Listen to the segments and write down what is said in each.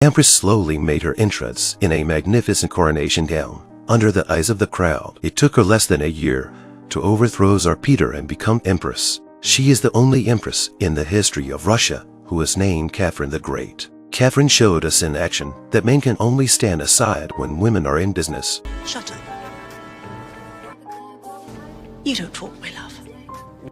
Empress slowly made her entrance in a magnificent coronation gown. Under the eyes of the crowd, it took her less than a year to overthrow Tsar Peter and become empress. She is the only empress in the history of Russia who is named Catherine the Great. Catherine showed us in action that men can only stand aside when women are in business. Shut up. You don't talk, my love.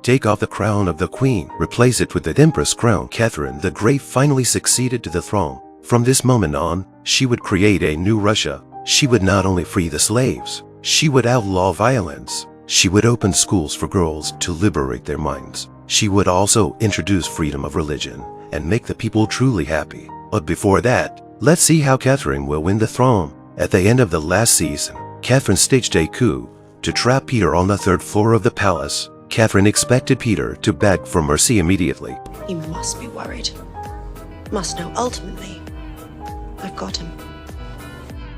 Take off the crown of the queen, replace it with the empress crown. Catherine the Great finally succeeded to the throne. From this moment on, she would create a new Russia. She would not only free the slaves, she would outlaw violence. She would open schools for girls to liberate their minds. She would also introduce freedom of religion and make the people truly happy. But before that, let's see how Catherine will win the throne. At the end of the last season, Catherine staged a coup to trap Peter on the third floor of the palace. Catherine expected Peter to beg for mercy immediately. You must be worried. Must know ultimately, I've got him.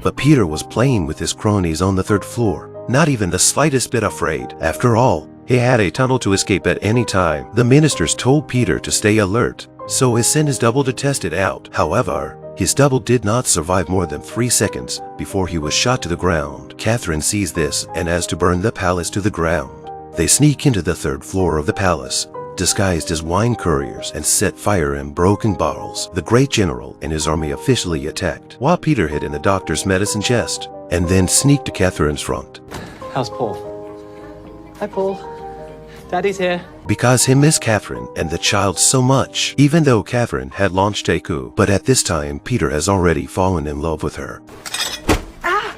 But Peter was playing with his cronies on the third floor, not even the slightest bit afraid. After all, he had a tunnel to escape at any time. The ministers told Peter to stay alert, so he sent his double to test it out. However, his double did not survive more than 3 seconds before he was shot to the ground. Catherine sees this and has to burn the palace to the ground. They sneak into the third floor of the palace, disguised as wine couriers, and set fire in broken bottles. The great general and his army officially attacked, while Peter hid in the doctor's medicine chest, and then sneaked to Catherine's front. How's Paul? Hi, Paul. Daddy's here. Because he missed Catherine and the child so much, even though Catherine had launched a coup. But at this time, Peter has already fallen in love with her. Ah!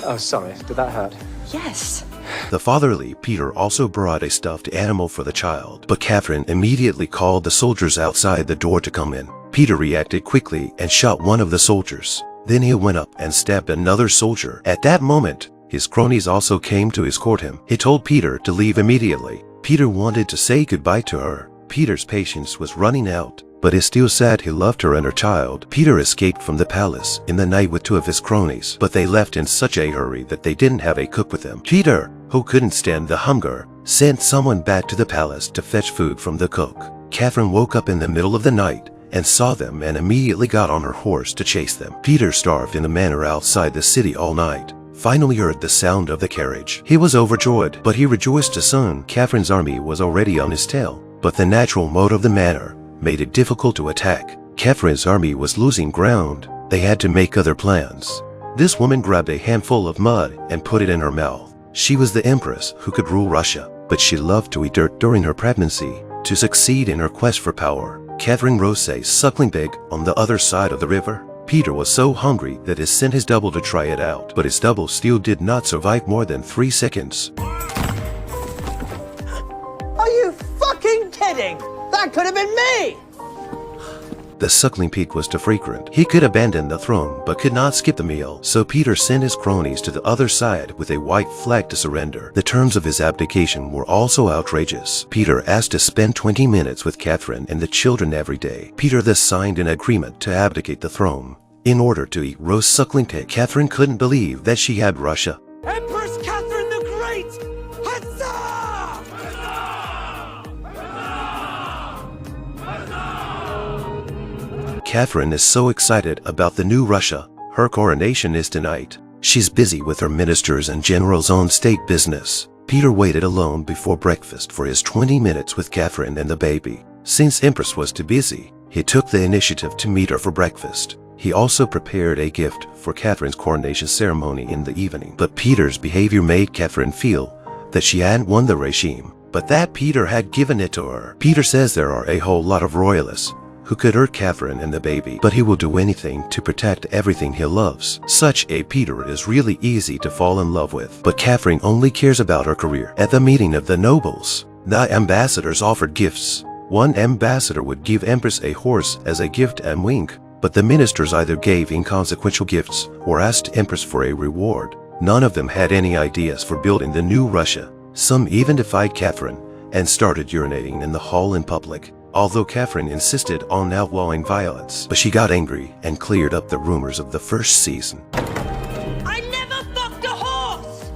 Oh, sorry. Did that hurt? Yes. The fatherly Peter also brought a stuffed animal for the child, but Catherine immediately called the soldiers outside the door to come in. Peter reacted quickly and shot one of the soldiers. Then he went up and stabbed another soldier. At that moment, his cronies also came to escort him. He told Peter to leave immediately. Peter wanted to say goodbye to her. Peter's patience was running out, but he still said he loved her and her child. Peter escaped from the palace in the night with 2 of his cronies, but they left in such a hurry that they didn't have a cook with them. Peter, who couldn't stand the hunger, sent someone back to the palace to fetch food from the cook. Catherine woke up in the middle of the night and saw them and immediately got on her horse to chase them. Peter starved in a manor outside the city all night. Finally heard the sound of the carriage. He was overjoyed, but he rejoiced to soon. Catherine's army was already on his tail, but the natural mode of the manor made it difficult to attack. Catherine's army was losing ground. They had to make other plans. This woman grabbed a handful of mud and put it in her mouth. She was the empress who could rule Russia, but she loved to eat dirt during her pregnancy. To succeed in her quest for power, Catherine rose a suckling pig on the other side of the river. Peter was so hungry that he sent his double to try it out, but his double still did not survive more than 3 seconds. Are you fucking kidding? That could have been me! The suckling pig was too frequent. He could abandon the throne, but could not skip the meal, so Peter sent his cronies to the other side with a white flag to surrender. The terms of his abdication were also outrageous. Peter asked to spend 20 minutes with Catherine and the children every day. Peter thus signed an agreement to abdicate the throne in order to eat roast suckling pig. Catherine couldn't believe that she had Russia. Empress Catherine the Great! Huzzah! Catherine is so excited about the new Russia. Her coronation is tonight. She's busy with her ministers and generals on state business. Peter waited alone before breakfast for his 20 minutes with Catherine and the baby. Since Empress was too busy, he took the initiative to meet her for breakfast. He also prepared a gift for Catherine's coronation ceremony in the evening. But Peter's behavior made Catherine feel that she hadn't won the regime, but that Peter had given it to her. Peter says there are a whole lot of royalists who could hurt Catherine and the baby, but he will do anything to protect everything he loves. Such a Peter is really easy to fall in love with, but Catherine only cares about her career. At the meeting of the nobles, the ambassadors offered gifts. One ambassador would give Empress a horse as a gift and wink, but the ministers either gave inconsequential gifts or asked Empress for a reward. None of them had any ideas for building the new Russia. Some even defied Catherine and started urinating in the hall in public. Although Catherine insisted on outlawing violence, but she got angry and cleared up the rumors of the first season. I never fucked a horse!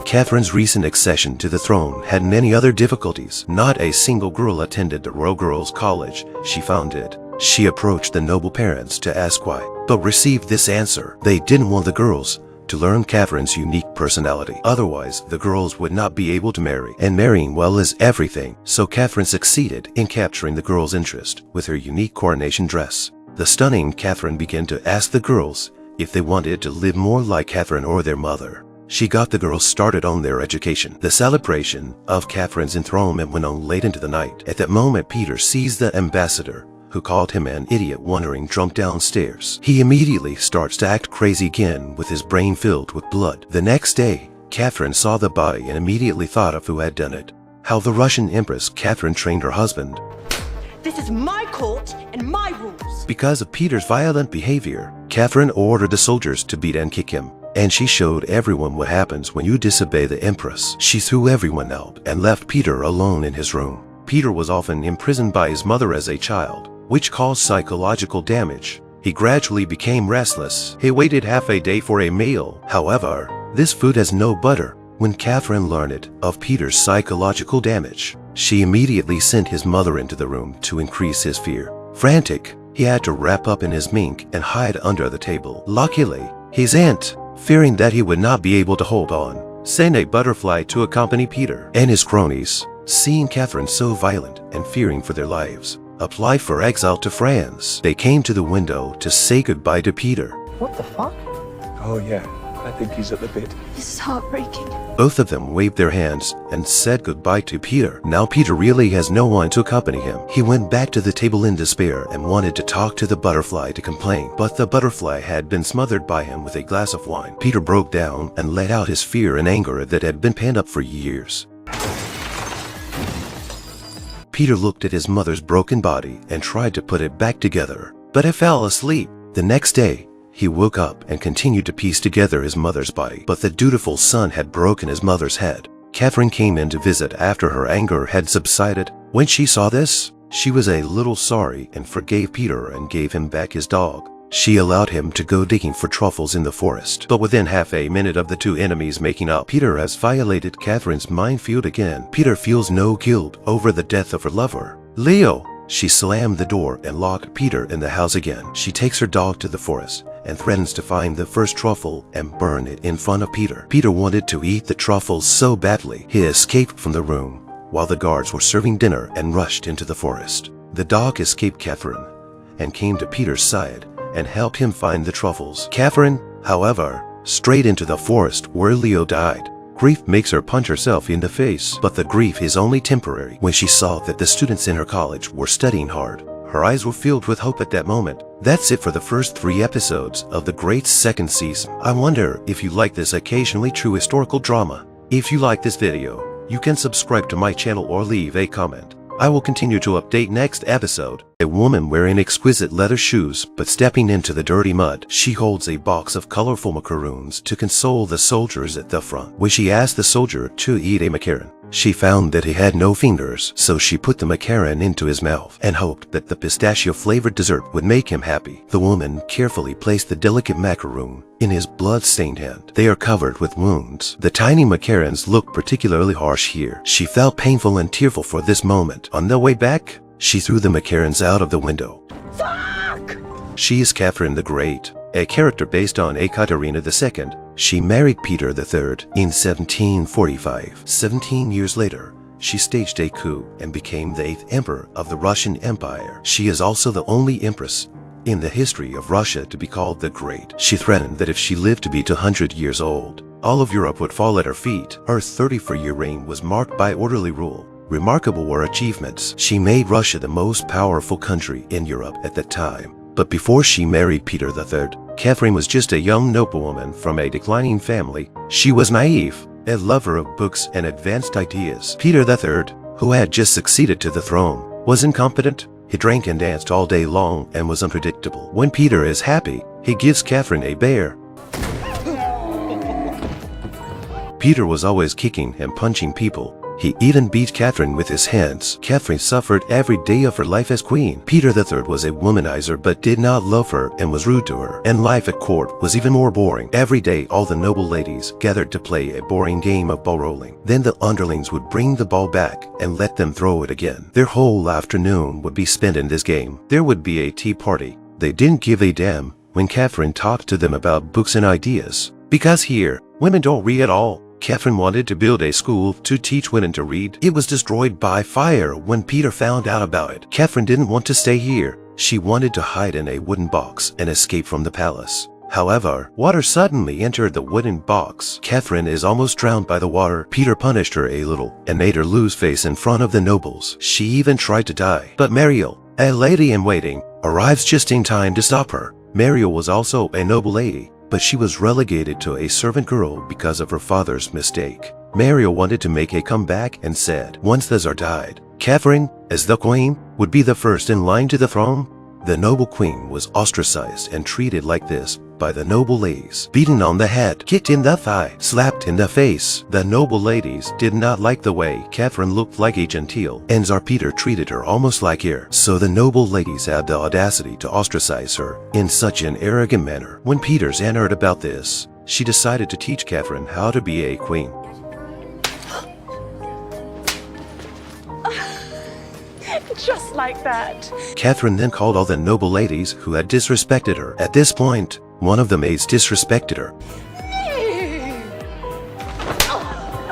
Catherine's recent accession to the throne had many other difficulties. Not a single girl attended the Royal Girls' College she founded. She approached the noble parents to ask why, but received this answer. They didn't want the girls to learn Catherine's unique personality. Otherwise, the girls would not be able to marry, and marrying well is everything. So Catherine succeeded in capturing the girls' interest with her unique coronation dress. The stunning Catherine began to ask the girls if they wanted to live more like Catherine or their mother. She got the girls started on their education. The celebration of Catherine's enthronement went on late into the night. At that moment, Peter sees the ambassador, who called him an idiot, wandering drunk downstairs. He immediately starts to act crazy again with his brain filled with blood. The next day, Catherine saw the body and immediately thought of who had done it. How the Russian Empress Catherine trained her husband. This is my court and my rules. Because of Peter's violent behavior, Catherine ordered the soldiers to beat and kick him. And she showed everyone what happens when you disobey the Empress. She threw everyone out and left Peter alone in his room. Peter was often imprisoned by his mother as a child, which caused psychological damage. He gradually became restless. He waited half a day for a meal. However, this food has no butter. When Catherine learned of Peter's psychological damage, she immediately sent his mother into the room to increase his fear. Frantic, he had to wrap up in his mink and hide under the table. Luckily, his aunt, fearing that he would not be able to hold on, sent a butterfly to accompany Peter. And his cronies, seeing Catherine so violent and fearing for their lives, applied for exile to France. They came to the window to say goodbye to Peter. What the fuck? Oh yeah, I think he's at the bit. This is heartbreaking. Both of them waved their hands and said goodbye to Peter. Now Peter really has no one to accompany him. He went back to the table in despair and wanted to talk to the butterfly to complain, but the butterfly had been smothered by him with a glass of wine. Peter broke down and let out his fear and anger that had been pent up for years. Peter looked at his mother's broken body and tried to put it back together, but he fell asleep. The next day, he woke up and continued to piece together his mother's body, but the dutiful son had broken his mother's head. Catherine came in to visit after her anger had subsided. When she saw this, she was a little sorry and forgave Peter and gave him back his dog. She allowed him to go digging for truffles in the forest. But within half a minute of the two enemies making up, Peter has violated Catherine's minefield again. Peter feels no guilt over the death of her lover, Leo. She slammed the door and locked Peter in the house again. She takes her dog to the forest and threatens to find the first truffle and burn it in front of Peter. Peter wanted to eat the truffles so badly, he escaped from the room while the guards were serving dinner and rushed into the forest. The dog escaped Catherine and came to Peter's side and helped him find the truffles. Catherine, however, strayed into the forest where Leo died. Grief makes her punch herself in the face, but the grief is only temporary. When she saw that the students in her college were studying hard, her eyes were filled with hope at that moment. That's it for the first 3 episodes of the great second season. I wonder if you like this occasionally true historical drama. If you like this video, you can subscribe to my channel or leave a comment. I will continue to update next episode. A woman wearing exquisite leather shoes but stepping into the dirty mud. She holds a box of colorful macaroons to console the soldiers at the front. When she asked the soldier to eat a macaron, she found that he had no fingers, so she put the macaron into his mouth and hoped that the pistachio-flavored dessert would make him happy. The woman carefully placed the delicate macaroon in his blood-stained hand. They are covered with wounds. The tiny macarons look particularly harsh here. She felt painful and tearful for this moment. On the way back, she threw the macarons out of the window. Fuck! She is Catherine the Great, a character based on Ekaterina II. She married Peter III in 1745. 17 years later, she staged a coup and became the 8th emperor of the Russian Empire. She is also the only empress in the history of Russia to be called the Great. She threatened that if she lived to be 200 years old, all of Europe would fall at her feet. Her 34-year reign was marked by orderly rule. Remarkable were achievements. She made Russia the most powerful country in Europe at that time. But before she married Peter III, Catherine was just a young noblewoman from a declining family. She was naive, a lover of books and advanced ideas. Peter III, who had just succeeded to the throne, was incompetent. He drank and danced all day long and was unpredictable. When Peter is happy, he gives Catherine a bear. Peter was always kicking and punching people. He even beat Catherine with his hands. Catherine suffered every day of her life as queen. Peter III was a womanizer but did not love her and was rude to her. And life at court was even more boring. Every day all the noble ladies gathered to play a boring game of ball rolling. Then the underlings would bring the ball back and let them throw it again. Their whole afternoon would be spent in this game. There would be a tea party. They didn't give a damn when Catherine talked to them about books and ideas. Because here, women don't read at all. Catherine wanted to build a school to teach women to read. It was destroyed by fire when Peter found out about it. Catherine didn't want to stay here. She wanted to hide in a wooden box and escape from the palace. However, water suddenly entered the wooden box. Catherine is almost drowned by the water. Peter punished her a little and made her lose face in front of the nobles. She even tried to die. But Mariel, a lady in waiting, arrives just in time to stop her. Mariel was also a noble lady, but she was relegated to a servant girl because of her father's mistake. Mariel wanted to make a comeback and said, once the Tsar died, Catherine, as the queen, would be the first in line to the throne. The noble queen was ostracized and treated like this by the noble ladies, beaten on the head, kicked in the thigh, slapped in the face. The noble ladies did not like the way Catherine looked like a genteel, and Tsar Peter treated her almost like her. So the noble ladies had the audacity to ostracize her in such an arrogant manner. When Peter heard about this, she decided to teach Catherine how to be a queen. Just like that. Catherine then called all the noble ladies who had disrespected her. At this point, one of the maids disrespected her.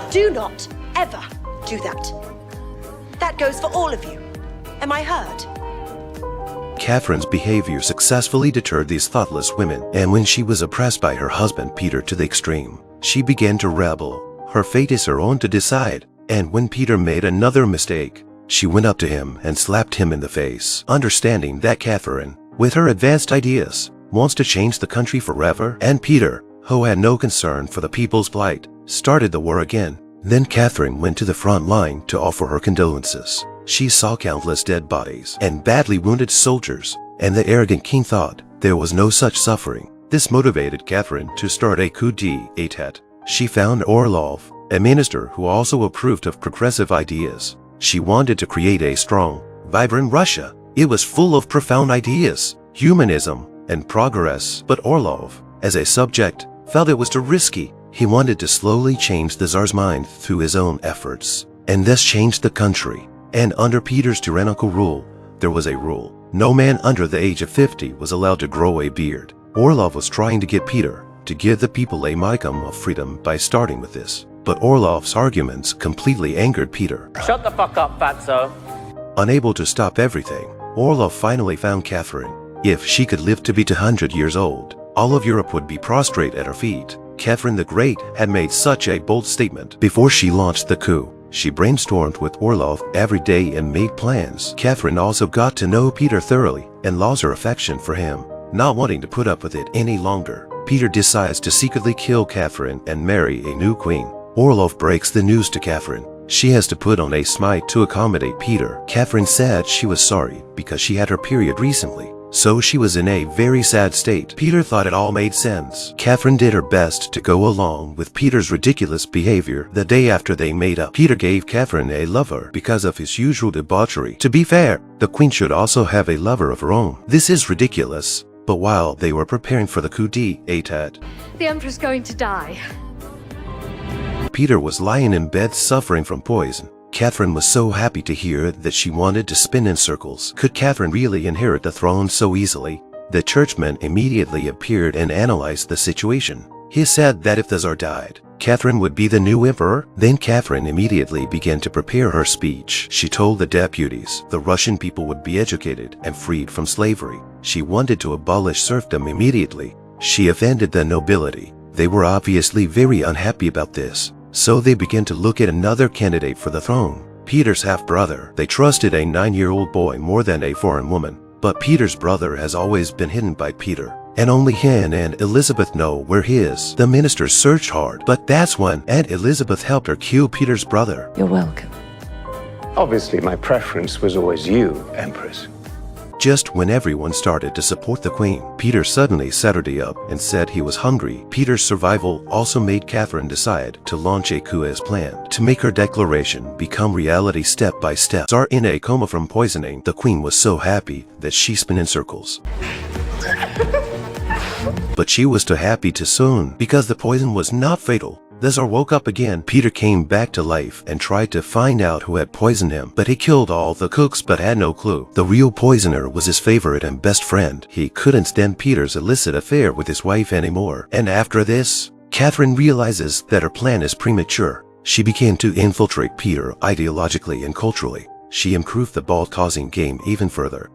Do not ever do that. That goes for all of you. Am I heard? Catherine's behavior successfully deterred these thoughtless women, and when she was oppressed by her husband Peter to the extreme, she began to rebel. Her fate is her own to decide, and when Peter made another mistake, she went up to him and slapped him in the face, understanding that Catherine, with her advanced ideas, wants to change the country forever, and Peter, who had no concern for the people's plight, started the war again. Then Catherine went to the front line to offer her condolences. She saw countless dead bodies and badly wounded soldiers, and the arrogant king thought there was no such suffering. This motivated Catherine to start a coup d'état. She found Orlov, a minister who also approved of progressive ideas. She wanted to create a strong, vibrant Russia. It was full of profound ideas, humanism, and progress. But Orlov, as a subject, felt it was too risky. He wanted to slowly change the Tsar's mind through his own efforts, and thus change the country. And under Peter's tyrannical rule, there was a rule. No man under the age of 50 was allowed to grow a beard. Orlov was trying to get Peter to give the people a modicum of freedom by starting with this. But Orlov's arguments completely angered Peter. Shut the fuck up, fatso. Unable to stop everything, Orlov finally found Catherine. If she could live to be 200 years old, all of Europe would be prostrate at her feet. Catherine the Great had made such a bold statement. Before she launched the coup, she brainstormed with Orlov every day and made plans. Catherine also got to know Peter thoroughly and lost her affection for him. Not wanting to put up with it any longer, Peter decides to secretly kill Catherine and marry a new queen. Orlov breaks the news to Catherine. She has to put on a smile to accommodate Peter. Catherine said she was sorry because she had her period recently, so she was in a very sad state. Peter thought it all made sense. Catherine did her best to go along with Peter's ridiculous behavior. The day after they made up, Peter gave Catherine a lover because of his usual debauchery. To be fair, the queen should also have a lover of her own. This is ridiculous. But while they were preparing for the coup d'état, The Emperor's going to die. Peter was lying in bed suffering from poison. Catherine was so happy to hear that she wanted to spin in circles. Could Catherine really inherit the throne so easily? The churchman immediately appeared and analyzed the situation. He said that if the Tsar died, Catherine would be the new emperor. Then Catherine immediately began to prepare her speech. She told the deputies the Russian people would be educated and freed from slavery. She wanted to abolish serfdom immediately. She offended the nobility. They were obviously very unhappy about this. So they began to look at another candidate for the throne, Peter's half-brother. They trusted a 9-year-old boy more than a foreign woman. But Peter's brother has always been hidden by Peter, and only Anne and Elizabeth know where he is. The minister searched hard, but that's when Aunt Elizabeth helped her kill Peter's brother. You're welcome. Obviously, my preference was always you, Empress. Just when everyone started to support the queen, Peter suddenly sat her up and said he was hungry. Peter's survival also made Catherine decide to launch a coup as planned, to make her declaration become reality step by step. Tsar in a coma from poisoning, the queen was so happy that she spun in circles. But she was too happy too soon, because the poison was not fatal. The Tsar woke up again. Peter came back to life and tried to find out who had poisoned him, but he killed all the cooks but had no clue. The real poisoner was his favorite and best friend. He couldn't stand Peter's illicit affair with his wife anymore. And after this, Catherine realizes that her plan is premature. She began to infiltrate Peter ideologically and culturally. She improved the ball-causing game even further.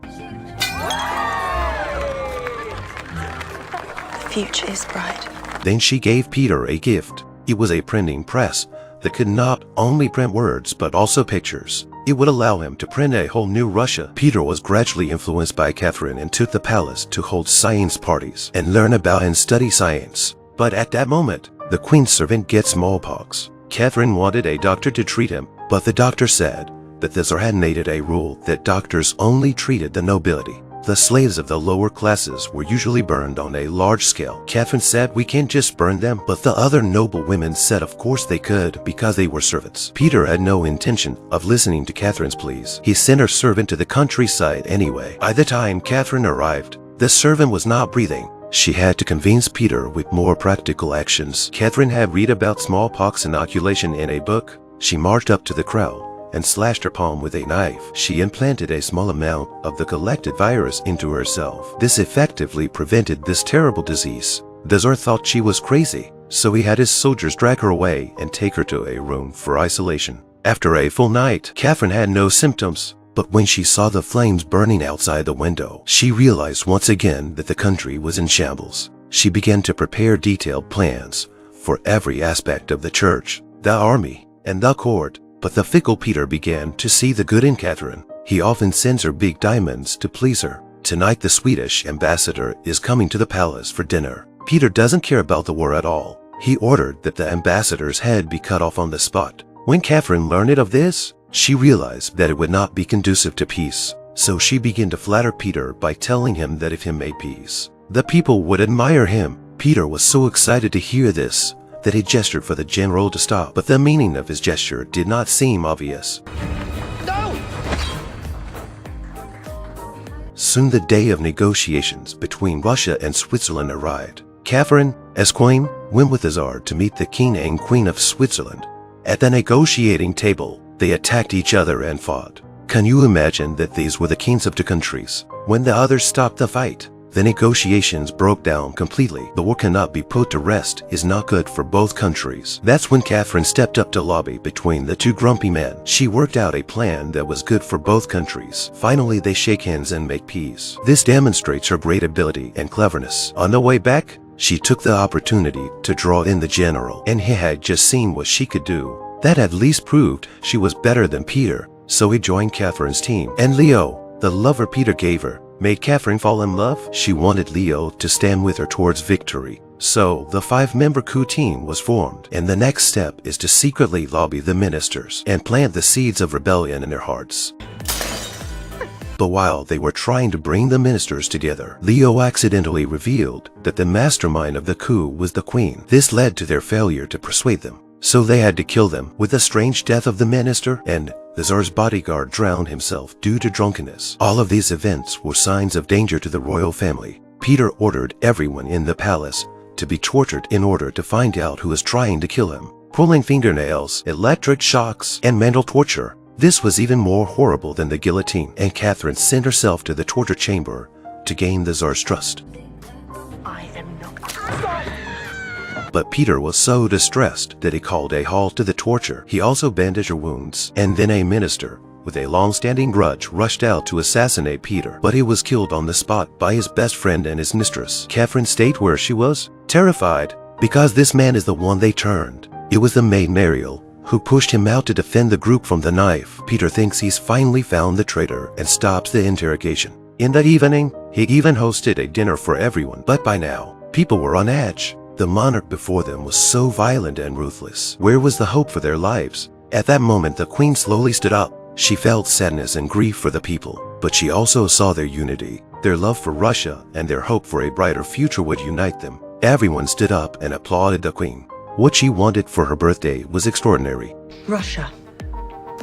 The future is bright. Then she gave Peter a gift. It was a printing press that could not only print words but also pictures. It would allow him to print a whole new Russia. Peter was gradually influenced by Catherine and took the palace to hold science parties and learn about and study science. But at that moment, the queen's servant gets smallpox. Catherine wanted a doctor to treat him, but the doctor said that the Tsar had made a rule that doctors only treated the nobility. The slaves of the lower classes were usually burned on a large scale. Catherine said, "We can't just burn them," but the other noble women said of course they could because they were servants. Peter had no intention of listening to Catherine's pleas. He sent her servant to the countryside anyway. By the time Catherine arrived, the servant was not breathing. She had to convince Peter with more practical actions. Catherine had read about smallpox inoculation in a book. She marched up to the crowd and slashed her palm with a knife. She implanted a small amount of the collected virus into herself. This effectively prevented this terrible disease. The Tsar thought she was crazy, so he had his soldiers drag her away and take her to a room for isolation. After a full night, Catherine had no symptoms, but when she saw the flames burning outside the window, she realized once again that the country was in shambles. She began to prepare detailed plans for every aspect of the church, the army, and the court. But the fickle Peter began to see the good in Catherine. He often sends her big diamonds to please her. Tonight the Swedish ambassador is coming to the palace for dinner. Peter doesn't care about the war at all. He ordered that the ambassador's head be cut off on the spot. When Catherine learned of this, she realized that it would not be conducive to peace. So she began to flatter Peter by telling him that if he made peace, the people would admire him. Peter was so excited to hear this that he gestured for the general to stop, but the meaning of his gesture did not seem obvious. No! Soon the day of negotiations between Russia and Switzerland arrived. Catherine, as queen, went with the Tsar to meet the king and queen of Switzerland. At the negotiating table, they attacked each other and fought. Can you imagine that these were the kings of two countries? When the others stopped the fight, the negotiations broke down completely. The war cannot be put to rest is not good for both countries. That's when Catherine stepped up to lobby between the two grumpy men. She worked out a plan that was good for both countries. Finally, they shake hands and make peace. This demonstrates her great ability and cleverness. On the way back, she took the opportunity to draw in the general, and he had just seen what she could do. That at least proved she was better than Peter, so he joined Catherine's team. And Leo, the lover Peter gave her, made Catherine fall in love. She wanted Leo to stand with her towards victory. So the 5-member coup team was formed, and the next step is to secretly lobby the ministers and plant the seeds of rebellion in their hearts. But while they were trying to bring the ministers together, Leo accidentally revealed that the mastermind of the coup was the queen. This led to their failure to persuade them, so they had to kill them. With the strange death of the minister, and the Tsar's bodyguard drowned himself due to drunkenness. All of these events were signs of danger to the royal family. Peter ordered everyone in the palace to be tortured in order to find out who was trying to kill him. Pulling fingernails, electric shocks, and mental torture. This was even more horrible than the guillotine, and Catherine sent herself to the torture chamber to gain the Tsar's trust. I am not. But Peter was so distressed that he called a halt to the torture. He also bandaged her wounds, and then a minister with a long-standing grudge rushed out to assassinate Peter. But he was killed on the spot by his best friend and his mistress. Catherine stayed where she was, terrified, because this man is the one they turned. It was the maid Mariel who pushed him out to defend the group from the knife. Peter thinks he's finally found the traitor and stops the interrogation. In the evening, he even hosted a dinner for everyone, but by now, people were on edge. The monarch before them was so violent and ruthless. Where was the hope for their lives? At that moment, the queen slowly stood up. She felt sadness and grief for the people. but she also saw their unity. Their love for Russia and their hope for a brighter future would unite them. Everyone stood up and applauded the queen. What she wanted for her birthday was extraordinary. Russia.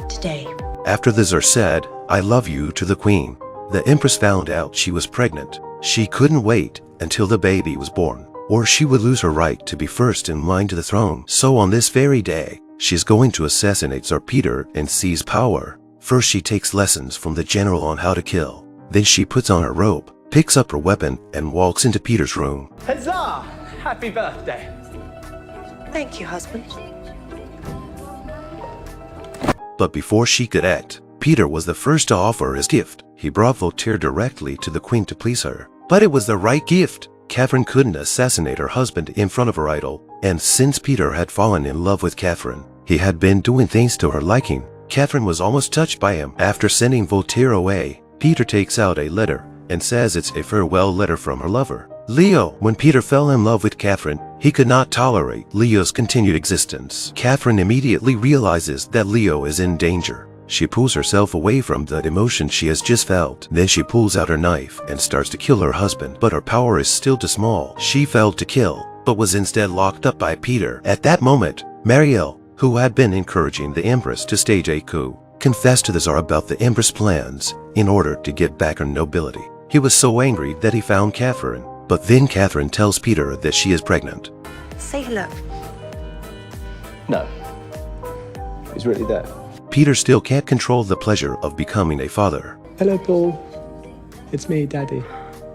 Today. After the Tsar said, "I love you" to the queen, the empress found out she was pregnant. She couldn't wait until the baby was born, or she would lose her right to be first in line to the throne. So on this very day, she's going to assassinate Tsar Peter and seize power. First she takes lessons from the general on how to kill. Then she puts on her robe, picks up her weapon, and walks into Peter's room. Huzzah! Happy birthday. Thank you, husband. But before she could act, Peter was the first to offer his gift. He brought Voltaire directly to the queen to please her. But it was the right gift. Catherine couldn't assassinate her husband in front of her idol, and since Peter had fallen in love with Catherine, he had been doing things to her liking. Catherine was almost touched by him. After sending Voltaire away, Peter takes out a letter and says it's a farewell letter from her lover, Leo. When Peter fell in love with Catherine, he could not tolerate Leo's continued existence. Catherine immediately realizes that Leo is in danger. She pulls herself away from the emotion she has just felt. Then she pulls out her knife and starts to kill her husband, but her power is still too small. She failed to kill, but was instead locked up by Peter. At that moment, Mariel, who had been encouraging the Empress to stage a coup, confessed to the Tsar about the Empress' plans in order to get back her nobility. He was so angry that he found Catherine, but then Catherine tells Peter that she is pregnant. Say hello. No. He's really there. Peter still can't control the pleasure of becoming a father. Hello, Paul. It's me, Daddy.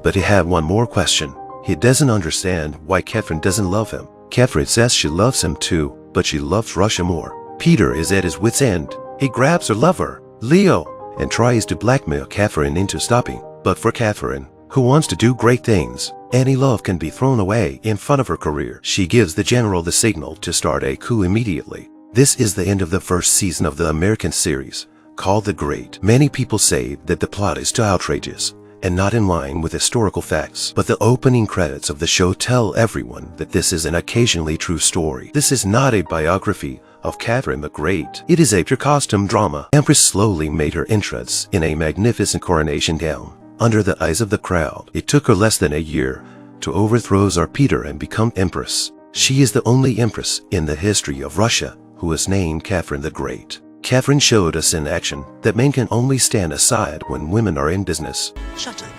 But he had one more question. He doesn't understand why Catherine doesn't love him. Catherine says she loves him too, but she loves Russia more. Peter is at his wit's end. He grabs her lover, Leo, and tries to blackmail Catherine into stopping. But for Catherine, who wants to do great things, any love can be thrown away in front of her career. She gives the general the signal to start a coup immediately. This is the end of the first season of the American series, called The Great. Many people say that the plot is too outrageous and not in line with historical facts, but the opening credits of the show tell everyone that this is an occasionally true story. This is not a biography of Catherine the Great. It is a pure costume drama. Empress slowly made her entrance in a magnificent coronation gown under the eyes of the crowd. It took her less than a year to overthrow Tsar Peter and become Empress. She is the only Empress in the history of Russia who is named Catherine the Great. Catherine showed us in action that men can only stand aside when women are in business. Shut up.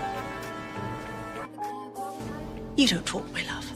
You don't talk, my love.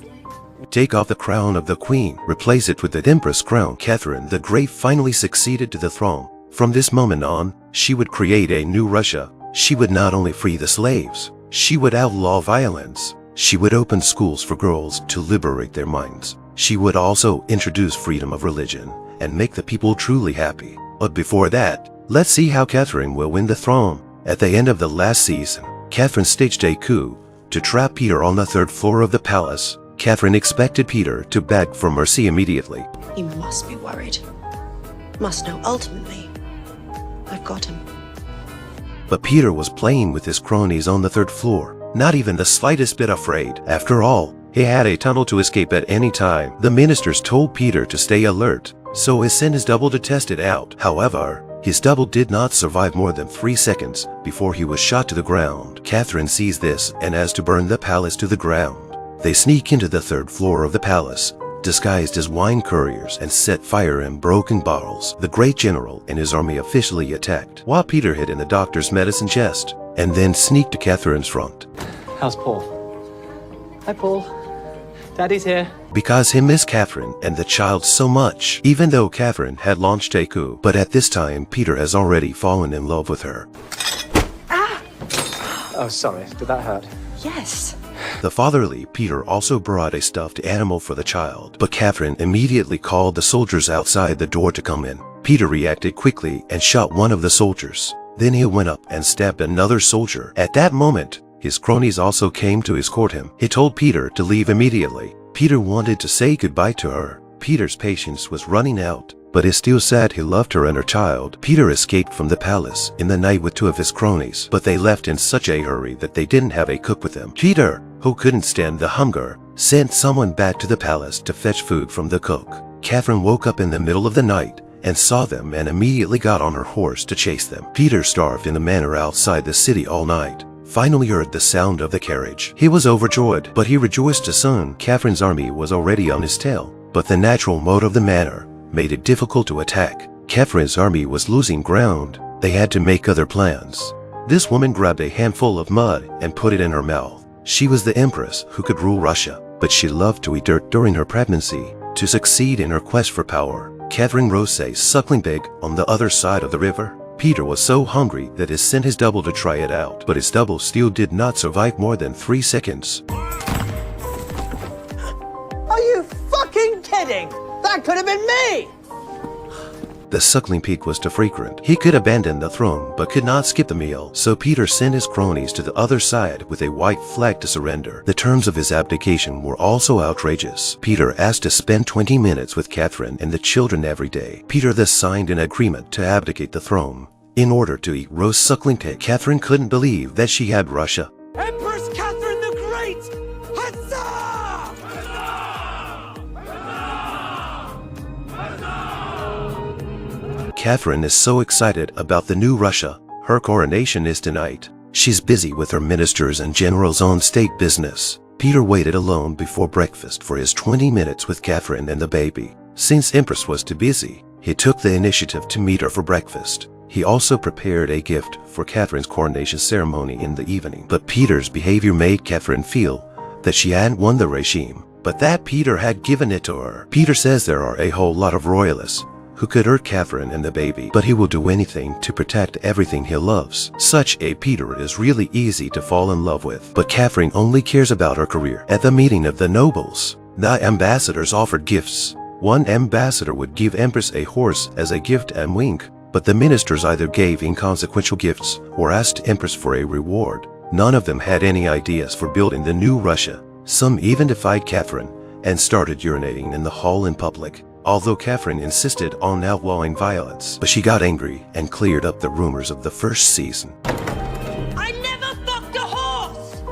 Take off the crown of the queen, replace it with the Empress crown. Catherine the Great finally succeeded to the throne. From this moment on, she would create a new Russia. She would not only free the slaves, she would outlaw violence. She would open schools for girls to liberate their minds. She would also introduce freedom of religion and make the people truly happy. But before that, let's see how Catherine will win the throne. At the end of the last season, Catherine staged a coup to trap Peter on the third floor of the palace. Catherine expected Peter to beg for mercy immediately. You must be worried. Must know ultimately, I've got him. But Peter was playing with his cronies on the third floor, not even the slightest bit afraid. After all, he had a tunnel to escape at any time. The ministers told Peter to stay alert, so he sent his double to test it out. However, his double did not survive more than 3 seconds before he was shot to the ground. Catherine sees this and has to burn the palace to the ground. They sneak into the third floor of the palace, disguised as wine couriers, and set fire in broken bottles. The great general and his army officially attacked, while Peter hid in the doctor's medicine chest, and then sneaked to Catherine's front. How's Paul? Hi, Paul. Daddy's here. Because he missed Catherine and the child so much, even though Catherine had launched a coup. But at this time, Peter has already fallen in love with her. Oh, sorry. Did that hurt? Yes. The fatherly Peter also brought a stuffed animal for the child, but Catherine immediately called the soldiers outside the door to come in. Peter reacted quickly and shot one of the soldiers. Then he went up and stabbed another soldier. At that moment, his cronies also came to escort him. He told Peter to leave immediately. Peter wanted to say goodbye to her. Peter's patience was running out, but he still said he loved her and her child. Peter escaped from the palace in the night with 2 of his cronies, but they left in such a hurry that they didn't have a cook with them. Peter, who couldn't stand the hunger, sent someone back to the palace to fetch food from the cook. Catherine woke up in the middle of the night and saw them and immediately got on her horse to chase them. Peter starved in the manor outside the city all night. Finally heard the sound of the carriage. He was overjoyed, but he rejoiced to soon. Catherine's army was already on his tail, but the natural mode of the manor made it difficult to attack. Catherine's army was losing ground. They had to make other plans. This woman grabbed a handful of mud and put it in her mouth. She was the empress who could rule Russia, but she loved to eat dirt during her pregnancy. To succeed in her quest for power, Catherine rose a suckling pig on the other side of the river. Peter was so hungry that he sent his double to try it out, but his double still did not survive more than 3 seconds. Are you fucking kidding? That could have been me! The suckling pig was too frequent. He could abandon the throne, but could not skip the meal, so Peter sent his cronies to the other side with a white flag to surrender. The terms of his abdication were also outrageous. Peter asked to spend 20 minutes with Catherine and the children every day. Peter thus signed an agreement to abdicate the throne in order to eat roast suckling pig. Catherine couldn't believe that she had Russia. Empress Catherine the Great! Huzzah! Catherine is so excited about the new Russia. Her coronation is tonight. She's busy with her ministers and generals on state business. Peter waited alone before breakfast for his 20 minutes with Catherine and the baby. Since Empress was too busy, he took the initiative to meet her for breakfast. He also prepared a gift for Catherine's coronation ceremony in the evening. But Peter's behavior made Catherine feel that she hadn't won the regime, but that Peter had given it to her. Peter says there are a whole lot of royalists who could hurt Catherine and the baby, but he will do anything to protect everything he loves. Such a Peter is really easy to fall in love with, but Catherine only cares about her career. At the meeting of the nobles, the ambassadors offered gifts. One ambassador would give Empress a horse as a gift and wink, but the ministers either gave inconsequential gifts or asked Empress for a reward. None of them had any ideas for building the new Russia. Some even defied Catherine and started urinating in the hall in public. Although Catherine insisted on outlawing violence, but she got angry and cleared up the rumors of the first season. I never fucked a horse!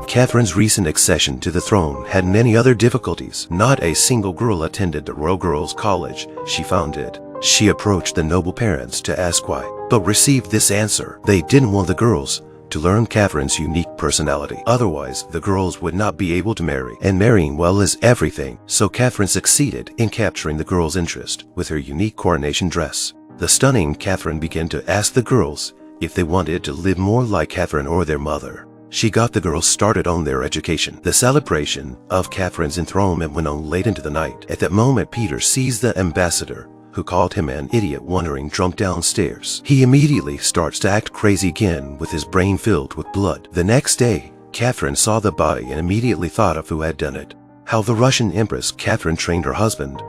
Catherine's recent accession to the throne had many other difficulties. Not a single girl attended the Royal Girls' College she founded. She approached the noble parents to ask why, but received this answer: they didn't want the girls to learn Catherine's unique personality. Otherwise, the girls would not be able to marry, and marrying well is everything. So Catherine succeeded in capturing the girls' interest with her unique coronation dress. The stunning Catherine began to ask the girls if they wanted to live more like Catherine or their mother. She got the girls started on their education. The celebration of Catherine's enthronement went on late into the night. At that moment, Peter sees the ambassador, who called him an idiot, wandering drunk downstairs. He immediately starts to act crazy again with his brain filled with blood. The next day, Catherine saw the body and immediately thought of who had done it. How the Russian Empress Catherine trained her husband.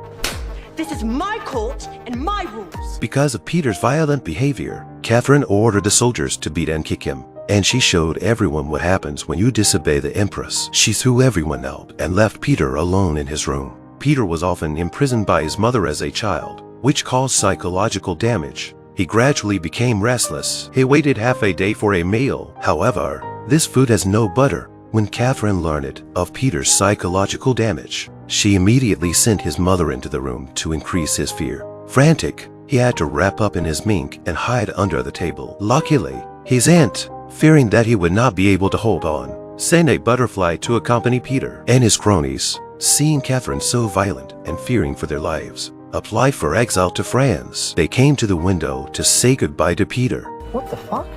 This is my court and my rules. Because of Peter's violent behavior, Catherine ordered the soldiers to beat and kick him. And she showed everyone what happens when you disobey the Empress. She threw everyone out and left Peter alone in his room. Peter was often imprisoned by his mother as a child, which caused psychological damage. He gradually became restless. He waited half a day for a meal. However, this food has no butter. When Catherine learned of Peter's psychological damage, she immediately sent his mother into the room to increase his fear. Frantic, he had to wrap up in his mink and hide under the table. Luckily, his aunt, fearing that he would not be able to hold on, sent a butterfly to accompany Peter. And his cronies, seeing Catherine so violent and fearing for their lives, applied for exile to France. They came to the window to say goodbye to Peter. What the fuck?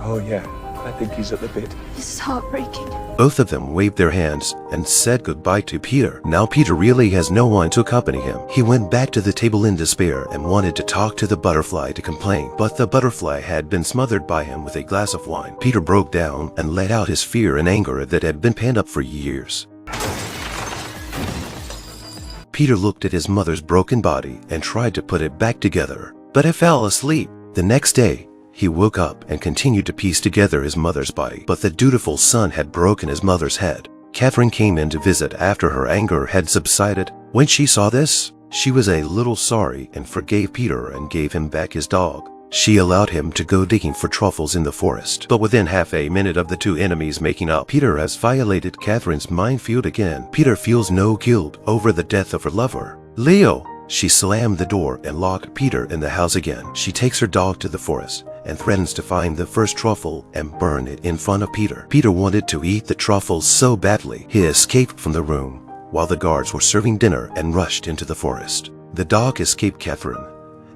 Oh yeah, I think he's at the bid. This is heartbreaking. Both of them waved their hands and said goodbye to Peter. Now Peter really has no one to accompany him. He went back to the table in despair and wanted to talk to the butterfly to complain, but the butterfly had been smothered by him with a glass of wine. Peter broke down and let out his fear and anger that had been pent up for years. Peter looked at his mother's broken body and tried to put it back together, but he fell asleep. The next day, he woke up and continued to piece together his mother's body, but the dutiful son had broken his mother's head. Catherine came in to visit after her anger had subsided. When she saw this, she was a little sorry and forgave Peter and gave him back his dog. She allowed him to go digging for truffles in the forest, but within half a minute of the two enemies making up, Peter has violated Catherine's minefield again. Peter feels no guilt over the death of her lover. Leo, She slammed the door and locked Peter in the house again. She takes her dog to the forest and threatens to find the first truffle and burn it in front of Peter. Peter wanted to eat the truffles so badly, he escaped from the room while the guards were serving dinner and rushed into the forest. The dog escaped Catherine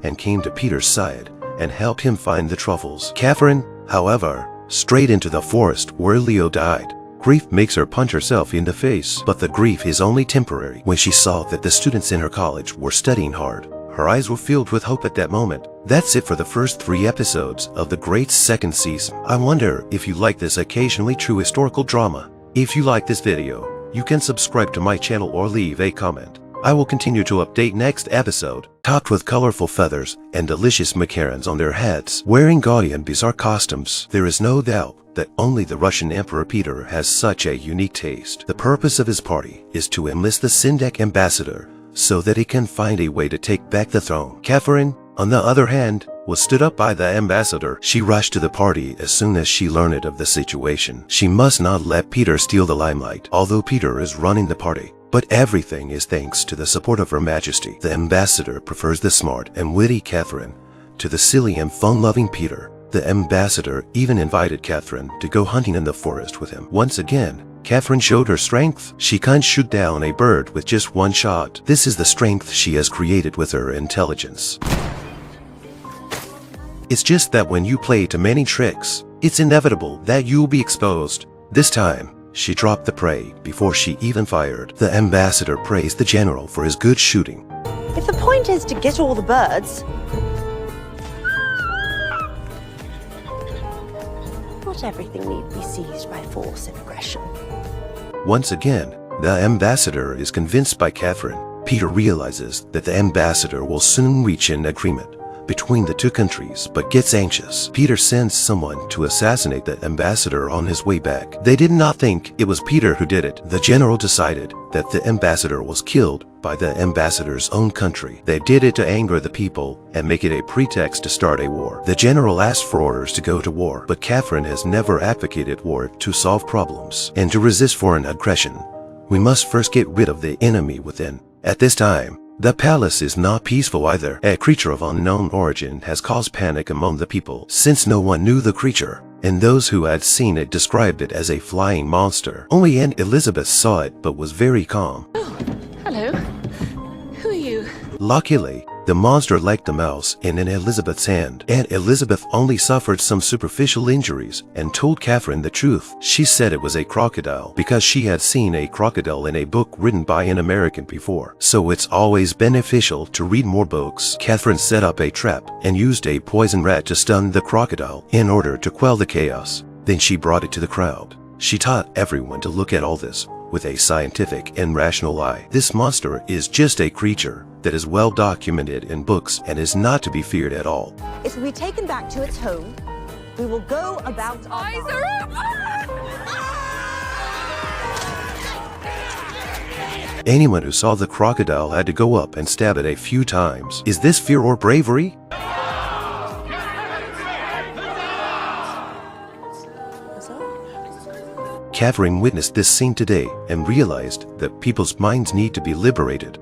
and came to Peter's side and helped him find the truffles. Catherine, however, strayed into the forest where Leo died. Grief makes her punch herself in the face, but the grief is only temporary. When she saw that the students in her college were studying hard, her eyes were filled with hope at that moment. That's it for the first 3 episodes of the great second season. I wonder if you like this occasionally true historical drama. If you like this video, you can subscribe to my channel or leave a comment. I will continue to update next episode, topped with colorful feathers and delicious macarons on their heads, wearing gaudy and bizarre costumes. There is no doubt that only the Russian Emperor Peter has such a unique taste. The purpose of his party is to enlist the Syndic ambassador so that he can find a way to take back the throne. Catherine, on the other hand, was stood up by the ambassador. She rushed to the party as soon as she learned of the situation. She must not let Peter steal the limelight, although Peter is running the party. But everything is thanks to the support of Her Majesty. The ambassador prefers the smart and witty Catherine to the silly and fun-loving Peter. The ambassador even invited Catherine to go hunting in the forest with him. Once again, Catherine showed her strength. She can shoot down a bird with just one shot. This is the strength she has created with her intelligence. It's just that when you play too many tricks, it's inevitable that you'll be exposed. This time, she dropped the prey before she even fired. The ambassador praised the general for his good shooting. If the point is to get all the birds, not everything need be seized by force and aggression. Once again, the ambassador is convinced by Catherine. Peter realizes that the ambassador will soon reach an agreement between the 2 countries, but gets anxious. Peter sends someone to assassinate the ambassador on his way back. They did not think it was Peter who did it. The general decided that the ambassador was killed by the ambassador's own country. They did it to anger the people and make it a pretext to start a war. The general asked for orders to go to war, but Catherine has never advocated war to solve problems. And to resist foreign aggression, we must first get rid of the enemy within. At this time, the palace is not peaceful either. A creature of unknown origin has caused panic among the people, since no one knew the creature, and those who had seen it described it as a flying monster. Only Aunt Elizabeth saw it but was very calm. Oh, hello. Who are you? Luckily, the monster liked the mouse in Aunt Elizabeth's hand. Aunt Elizabeth only suffered some superficial injuries and told Catherine the truth. She said it was a crocodile because she had seen a crocodile in a book written by an American before. So it's always beneficial to read more books. Catherine set up a trap and used a poison rat to stun the crocodile in order to quell the chaos. Then she brought it to the crowd. She taught everyone to look at all this with a scientific and rational eye. This monster is just a creature that is well documented in books and is not to be feared at all. it will be taken back to its home. We will go about our Eyes are open! Anyone who saw the crocodile had to go up and stab it a few times. Is this fear or bravery? Catherine witnessed this scene today and realized that people's minds need to be liberated.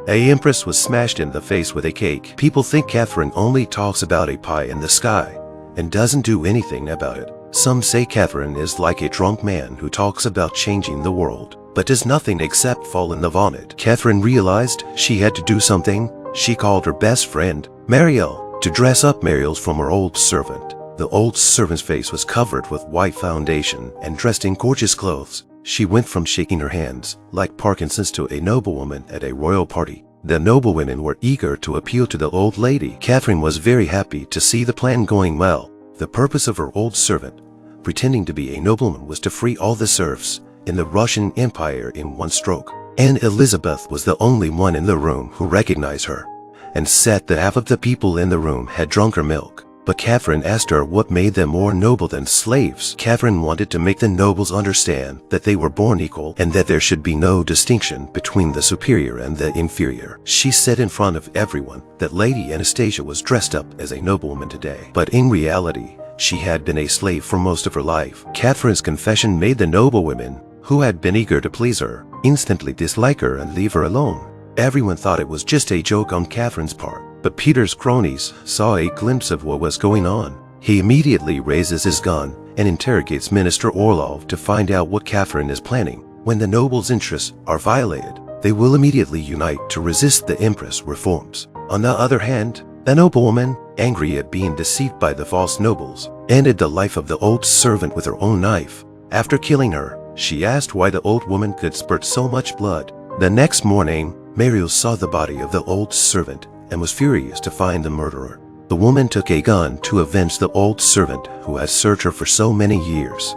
A empress was smashed in the face with a cake. People think Catherine only talks about a pie in the sky and doesn't do anything about it. Some say Catherine is like a drunk man who talks about changing the world, but does nothing except fall in love on it. Catherine realized she had to do something. She called her best friend, Marielle, to dress up Marielle's from her old servant. The old servant's face was covered with white foundation and dressed in gorgeous clothes. She went from shaking her hands like Parkinson's to a noblewoman at a royal party. The noblewomen were eager to appeal to the old lady. Catherine was very happy to see the plan going well. The purpose of her old servant, pretending to be a nobleman, was to free all the serfs in the Russian Empire in one stroke. And Elizabeth was the only one in the room who recognized her and said that half of the people in the room had drunk her milk. But Catherine asked her what made them more noble than slaves. Catherine wanted to make the nobles understand that they were born equal and that there should be no distinction between the superior and the inferior. She said in front of everyone that Lady Anastasia was dressed up as a noblewoman today, but in reality, she had been a slave for most of her life. Catherine's confession made the noblewomen, who had been eager to please her, instantly dislike her and leave her alone. Everyone thought it was just a joke on Catherine's part, but Peter's cronies saw a glimpse of what was going on. He immediately raises his gun and interrogates Minister Orlov to find out what Catherine is planning. When the nobles' interests are violated, they will immediately unite to resist the Empress' reforms. On the other hand, the noblewoman, angry at being deceived by the false nobles, ended the life of the old servant with her own knife. After killing her, she asked why the old woman could spurt so much blood. The next morning, Mariel saw the body of the old servant and was furious to find the murderer. The woman took a gun to avenge the old servant who had served her for so many years.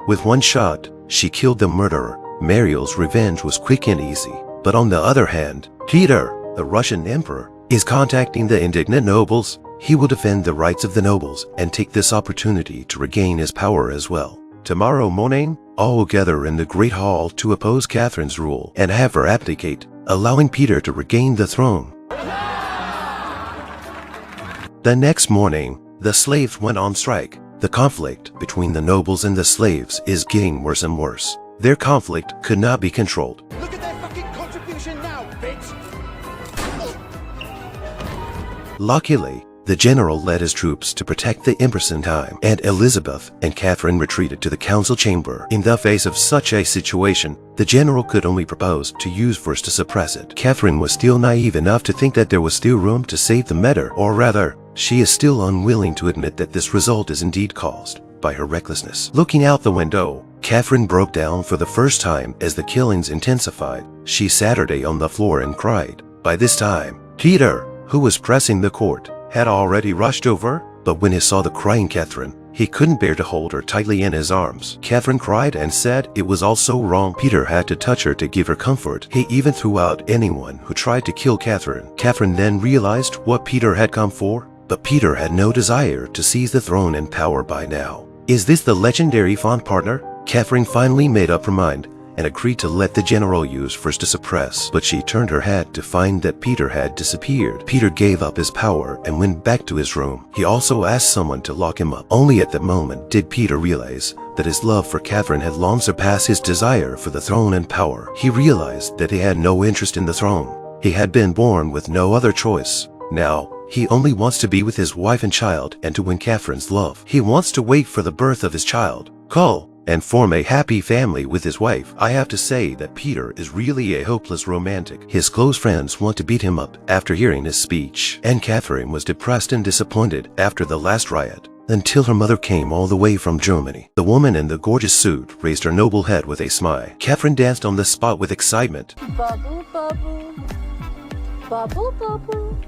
With one shot, she killed the murderer. Mariel's revenge was quick and easy. But on the other hand, Peter, the Russian emperor, is contacting the indignant nobles. He will defend the rights of the nobles and take this opportunity to regain his power as well. Tomorrow morning, all will gather in the Great Hall to oppose Catherine's rule and have her abdicate, allowing Peter to regain the throne. The next morning, the slaves went on strike. The conflict between the nobles and the slaves is getting worse and worse. Their conflict could not be controlled. Look at their fucking contribution now, bitch! Luckily, the general led his troops to protect the Empress in time, and Elizabeth and Catherine retreated to the council chamber. In the face of such a situation, the general could only propose to use force to suppress it. Catherine was still naive enough to think that there was still room to save the matter, or rather, she is still unwilling to admit that this result is indeed caused by her recklessness. Looking out the window, Catherine broke down for the first time as the killings intensified. She sat on the floor and cried. By this time, Peter, who was pressing the court, had already rushed over, but when he saw the crying Catherine, he couldn't bear to hold her tightly in his arms. Catherine cried and said it was all so wrong. Peter had to touch her to give her comfort. He even threw out anyone who tried to kill Catherine. Catherine then realized what Peter had come for, but Peter had no desire to seize the throne and power by now. Is this the legendary fond partner? Catherine finally made up her mind and agreed to let the general use force to suppress, but she turned her head to find that Peter had disappeared. Peter gave up his power and went back to his room. He also asked someone to lock him up. Only at that moment did Peter realize that his love for Catherine had long surpassed his desire for the throne and power. He realized that he had no interest in the throne. He had been born with no other choice. Now, he only wants to be with his wife and child and to win Catherine's love. He wants to wait for the birth of his child, Cole, and form a happy family with his wife. I have to say that Peter is really a hopeless romantic. His close friends want to beat him up after hearing his speech, and Catherine was depressed and disappointed after the last riot, until her mother came all the way from Germany. The woman in the gorgeous suit raised her noble head with a smile. Catherine danced on the spot with excitement. Bubble, bubble, bubble, bubble.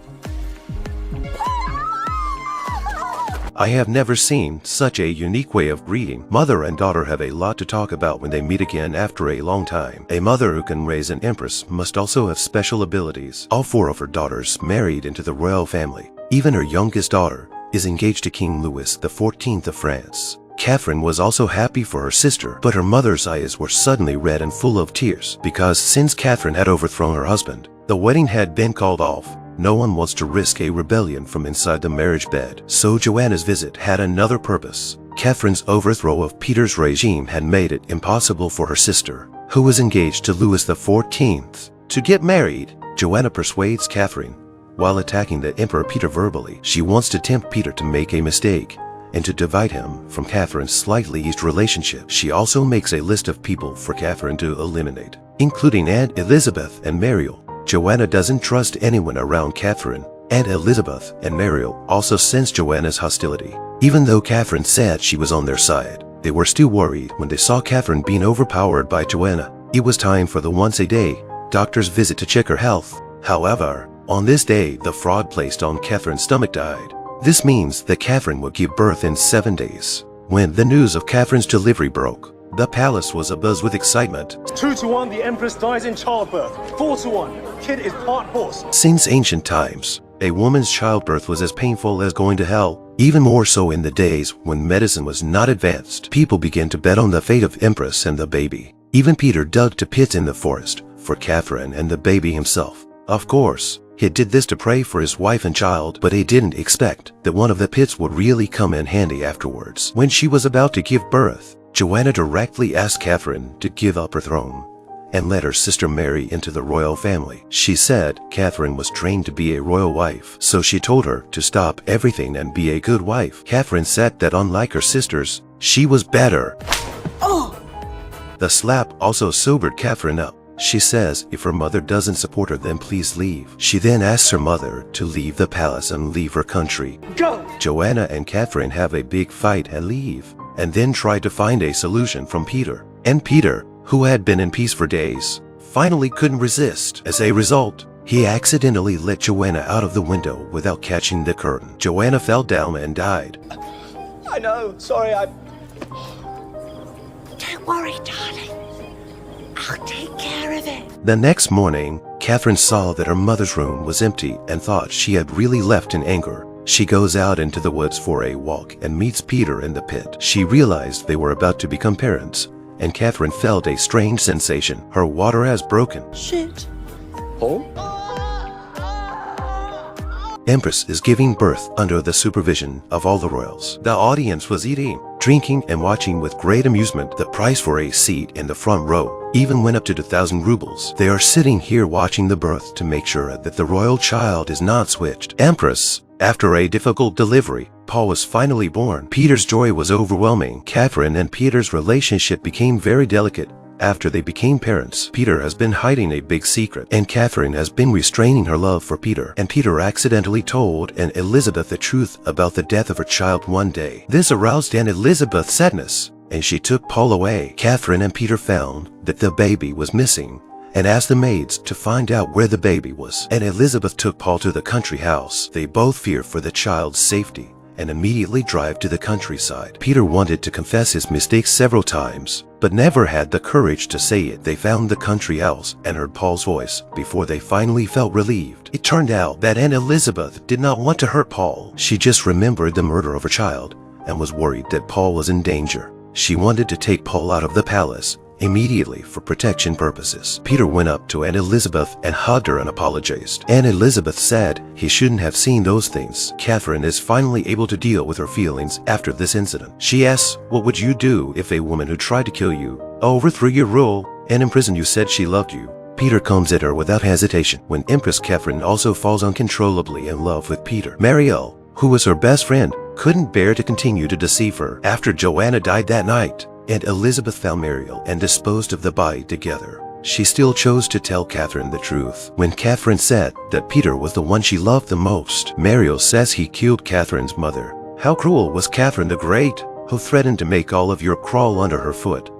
I have never seen such a unique way of greeting. Mother and daughter have a lot to talk about when they meet again after a long time. A mother who can raise an empress must also have special abilities. All four of her daughters married into the royal family. Even her youngest daughter is engaged to King Louis XIV of France. Catherine was also happy for her sister, but her mother's eyes were suddenly red and full of tears, because since Catherine had overthrown her husband, the wedding had been called off. No one wants to risk a rebellion from inside the marriage bed. So Joanna's visit had another purpose. Catherine's overthrow of Peter's regime had made it impossible for her sister, who was engaged to Louis XIV, to get married. Joanna persuades Catherine, while attacking the Emperor Peter verbally. She wants to tempt Peter to make a mistake and to divide him from Catherine's slightly eased relationship. She also makes a list of people for Catherine to eliminate, including Aunt Elizabeth and Mariel. Joanna doesn't trust anyone around Catherine. Aunt Elizabeth and Mariel also sense Joanna's hostility. Even though Catherine said she was on their side, they were still worried when they saw Catherine being overpowered by Joanna. It was time for the once-a-day doctor's visit to check her health. However, on this day, the fraud placed on Catherine's stomach died. This means that Catherine would give birth in 7 days. When the news of Catherine's delivery broke, the palace was abuzz with excitement. 2-1, the Empress dies in childbirth. 4-1, kid is part horse. Since ancient times, a woman's childbirth was as painful as going to hell. Even more so in the days when medicine was not advanced. People began to bet on the fate of Empress and the baby. Even Peter dug to pits in the forest for Catherine and the baby himself. Of course, he did this to pray for his wife and child, but he didn't expect that one of the pits would really come in handy afterwards. When she was about to give birth, Joanna directly asked Catherine to give up her throne and let her sister marry into the royal family. She said Catherine was trained to be a royal wife, so she told her to stop everything and be a good wife. Catherine said that unlike her sisters, she was better. The slap also sobered Catherine up. She says if her mother doesn't support her, then please leave. She then asks her mother to leave the palace and leave her country. Go! Joanna and Catherine have a big fight and leave, and then try to find a solution from Peter. And Peter, who had been in peace for days, finally couldn't resist. As a result, he accidentally let Joanna out of the window without catching the curtain. Joanna fell down and died. I know, sorry, Don't worry, darling. I'll take care of it. The next morning, Catherine saw that her mother's room was empty and thought she had really left in anger. She goes out into the woods for a walk and meets Peter in the pit. She realized they were about to become parents, and Catherine felt a strange sensation. Her water has broken. Shit. Paul? Empress is giving birth under the supervision of all the royals. The audience was eating, drinking, and watching with great amusement. The price for a seat in the front row even went up to 2,000 rubles. They are sitting here watching the birth to make sure that the royal child is not switched. Empress, after a difficult delivery, Paul was finally born. Peter's joy was overwhelming. Catherine and Peter's relationship became very delicate after they became parents. Peter has been hiding a big secret, and Catherine has been restraining her love for Peter. And Peter accidentally told Aunt Elizabeth the truth about the death of her child one day. This aroused Aunt Elizabeth's sadness, and she took Paul away. Catherine and Peter found that the baby was missing and asked the maids to find out where the baby was. And Elizabeth took Paul to the country house. They both fear for the child's safety and immediately drive to the countryside. Peter wanted to confess his mistakes several times, but never had the courage to say it. They found the country house and heard Paul's voice before they finally felt relieved. It turned out that Aunt Elizabeth did not want to hurt Paul. She just remembered the murder of her child and was worried that Paul was in danger. She wanted to take Paul out of the palace immediately for protection purposes. Peter went up to Aunt Elizabeth and hugged her and apologized. Aunt Elizabeth said he shouldn't have seen those things. Catherine is finally able to deal with her feelings after this incident. She asks, what would you do if a woman who tried to kill you, overthrew your rule, and imprisoned you said she loved you? Peter comes at her without hesitation. When Empress Catherine also falls uncontrollably in love with Peter, Marielle, who was her best friend, couldn't bear to continue to deceive her. After Joanna died that night, Aunt Elizabeth found Marielle and disposed of the body together. She still chose to tell Catherine the truth. When Catherine said that Peter was the one she loved the most, Marielle says he killed Catherine's mother. How cruel was Catherine the Great, who threatened to make all of Europe crawl under her foot.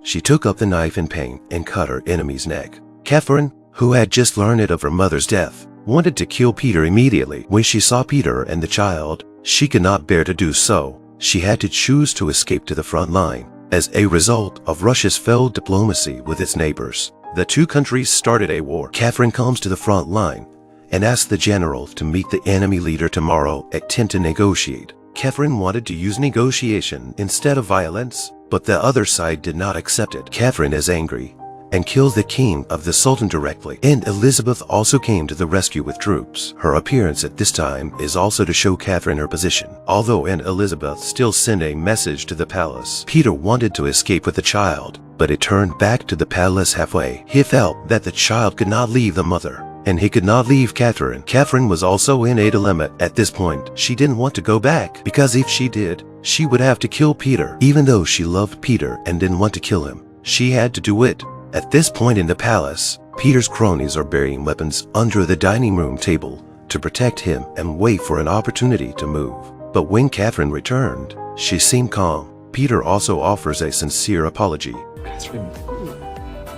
She took up the knife in pain and cut her enemy's neck. Catherine, who had just learned it of her mother's death, wanted to kill Peter immediately. When she saw Peter and the child, she could not bear to do so. She had to choose to escape to the front line. As a result of Russia's failed diplomacy with its neighbors, the two countries started a war. Catherine comes to the front line and asks the general to meet the enemy leader tomorrow at 10 to negotiate. Catherine wanted to use negotiation instead of violence, but the other side did not accept it. Catherine is angry and kills the king of the Sultan directly. And Elizabeth also came to the rescue with troops. Her appearance at this time is also to show Catherine her position. Although Aunt Elizabeth still sent a message to the palace, Peter wanted to escape with the child, but it turned back to the palace halfway. He felt that the child could not leave the mother, and he could not leave Catherine. Catherine was also in a dilemma at this point. She didn't want to go back, because if she did, she would have to kill Peter. Even though she loved Peter and didn't want to kill him, she had to do it. At this point in the palace, Peter's cronies are burying weapons under the dining room table to protect him and wait for an opportunity to move. But when Catherine returned, she seemed calm. Peter also offers a sincere apology. Catherine,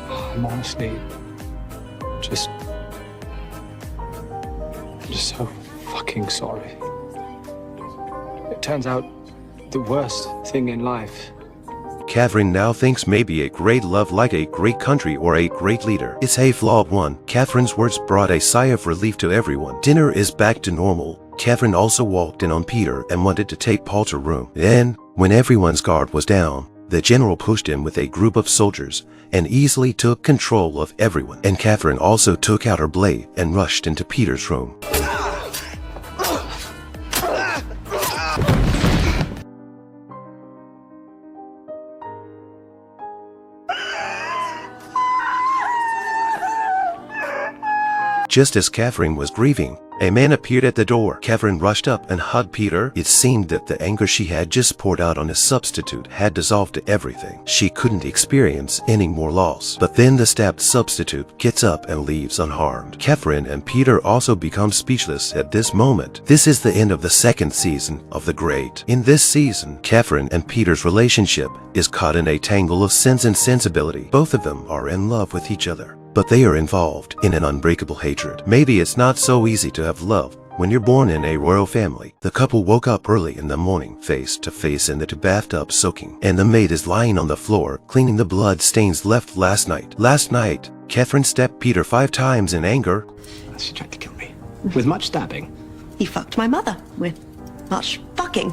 I'm honestly just so fucking sorry. It turns out the worst thing in life. Catherine now thinks maybe a great love like a great country or a great leader is a flawed one. Catherine's words brought a sigh of relief to everyone. Dinner is back to normal. Catherine also walked in on Peter and wanted to take Paul to room. Then, when everyone's guard was down, the general pushed in with a group of soldiers and easily took control of everyone. And Catherine also took out her blade and rushed into Peter's room. Just as Catherine was grieving, a man appeared at the door. Catherine rushed up and hugged Peter. It seemed that the anger she had just poured out on his substitute had dissolved everything. She couldn't experience any more loss. But then the stabbed substitute gets up and leaves unharmed. Catherine and Peter also become speechless at this moment. This is the end of the second season of The Great. In this season, Catherine and Peter's relationship is caught in a tangle of sense and sensibility. Both of them are in love with each other, but they are involved in an unbreakable hatred. Maybe it's not so easy to have love when you're born in a royal family. The couple woke up early in the morning, face to face in the bathtub soaking, and the maid is lying on the floor, cleaning the blood stains left last night. Last night, Catherine stabbed Peter 5 times in anger. She tried to kill me. With much stabbing. He fucked my mother with much fucking.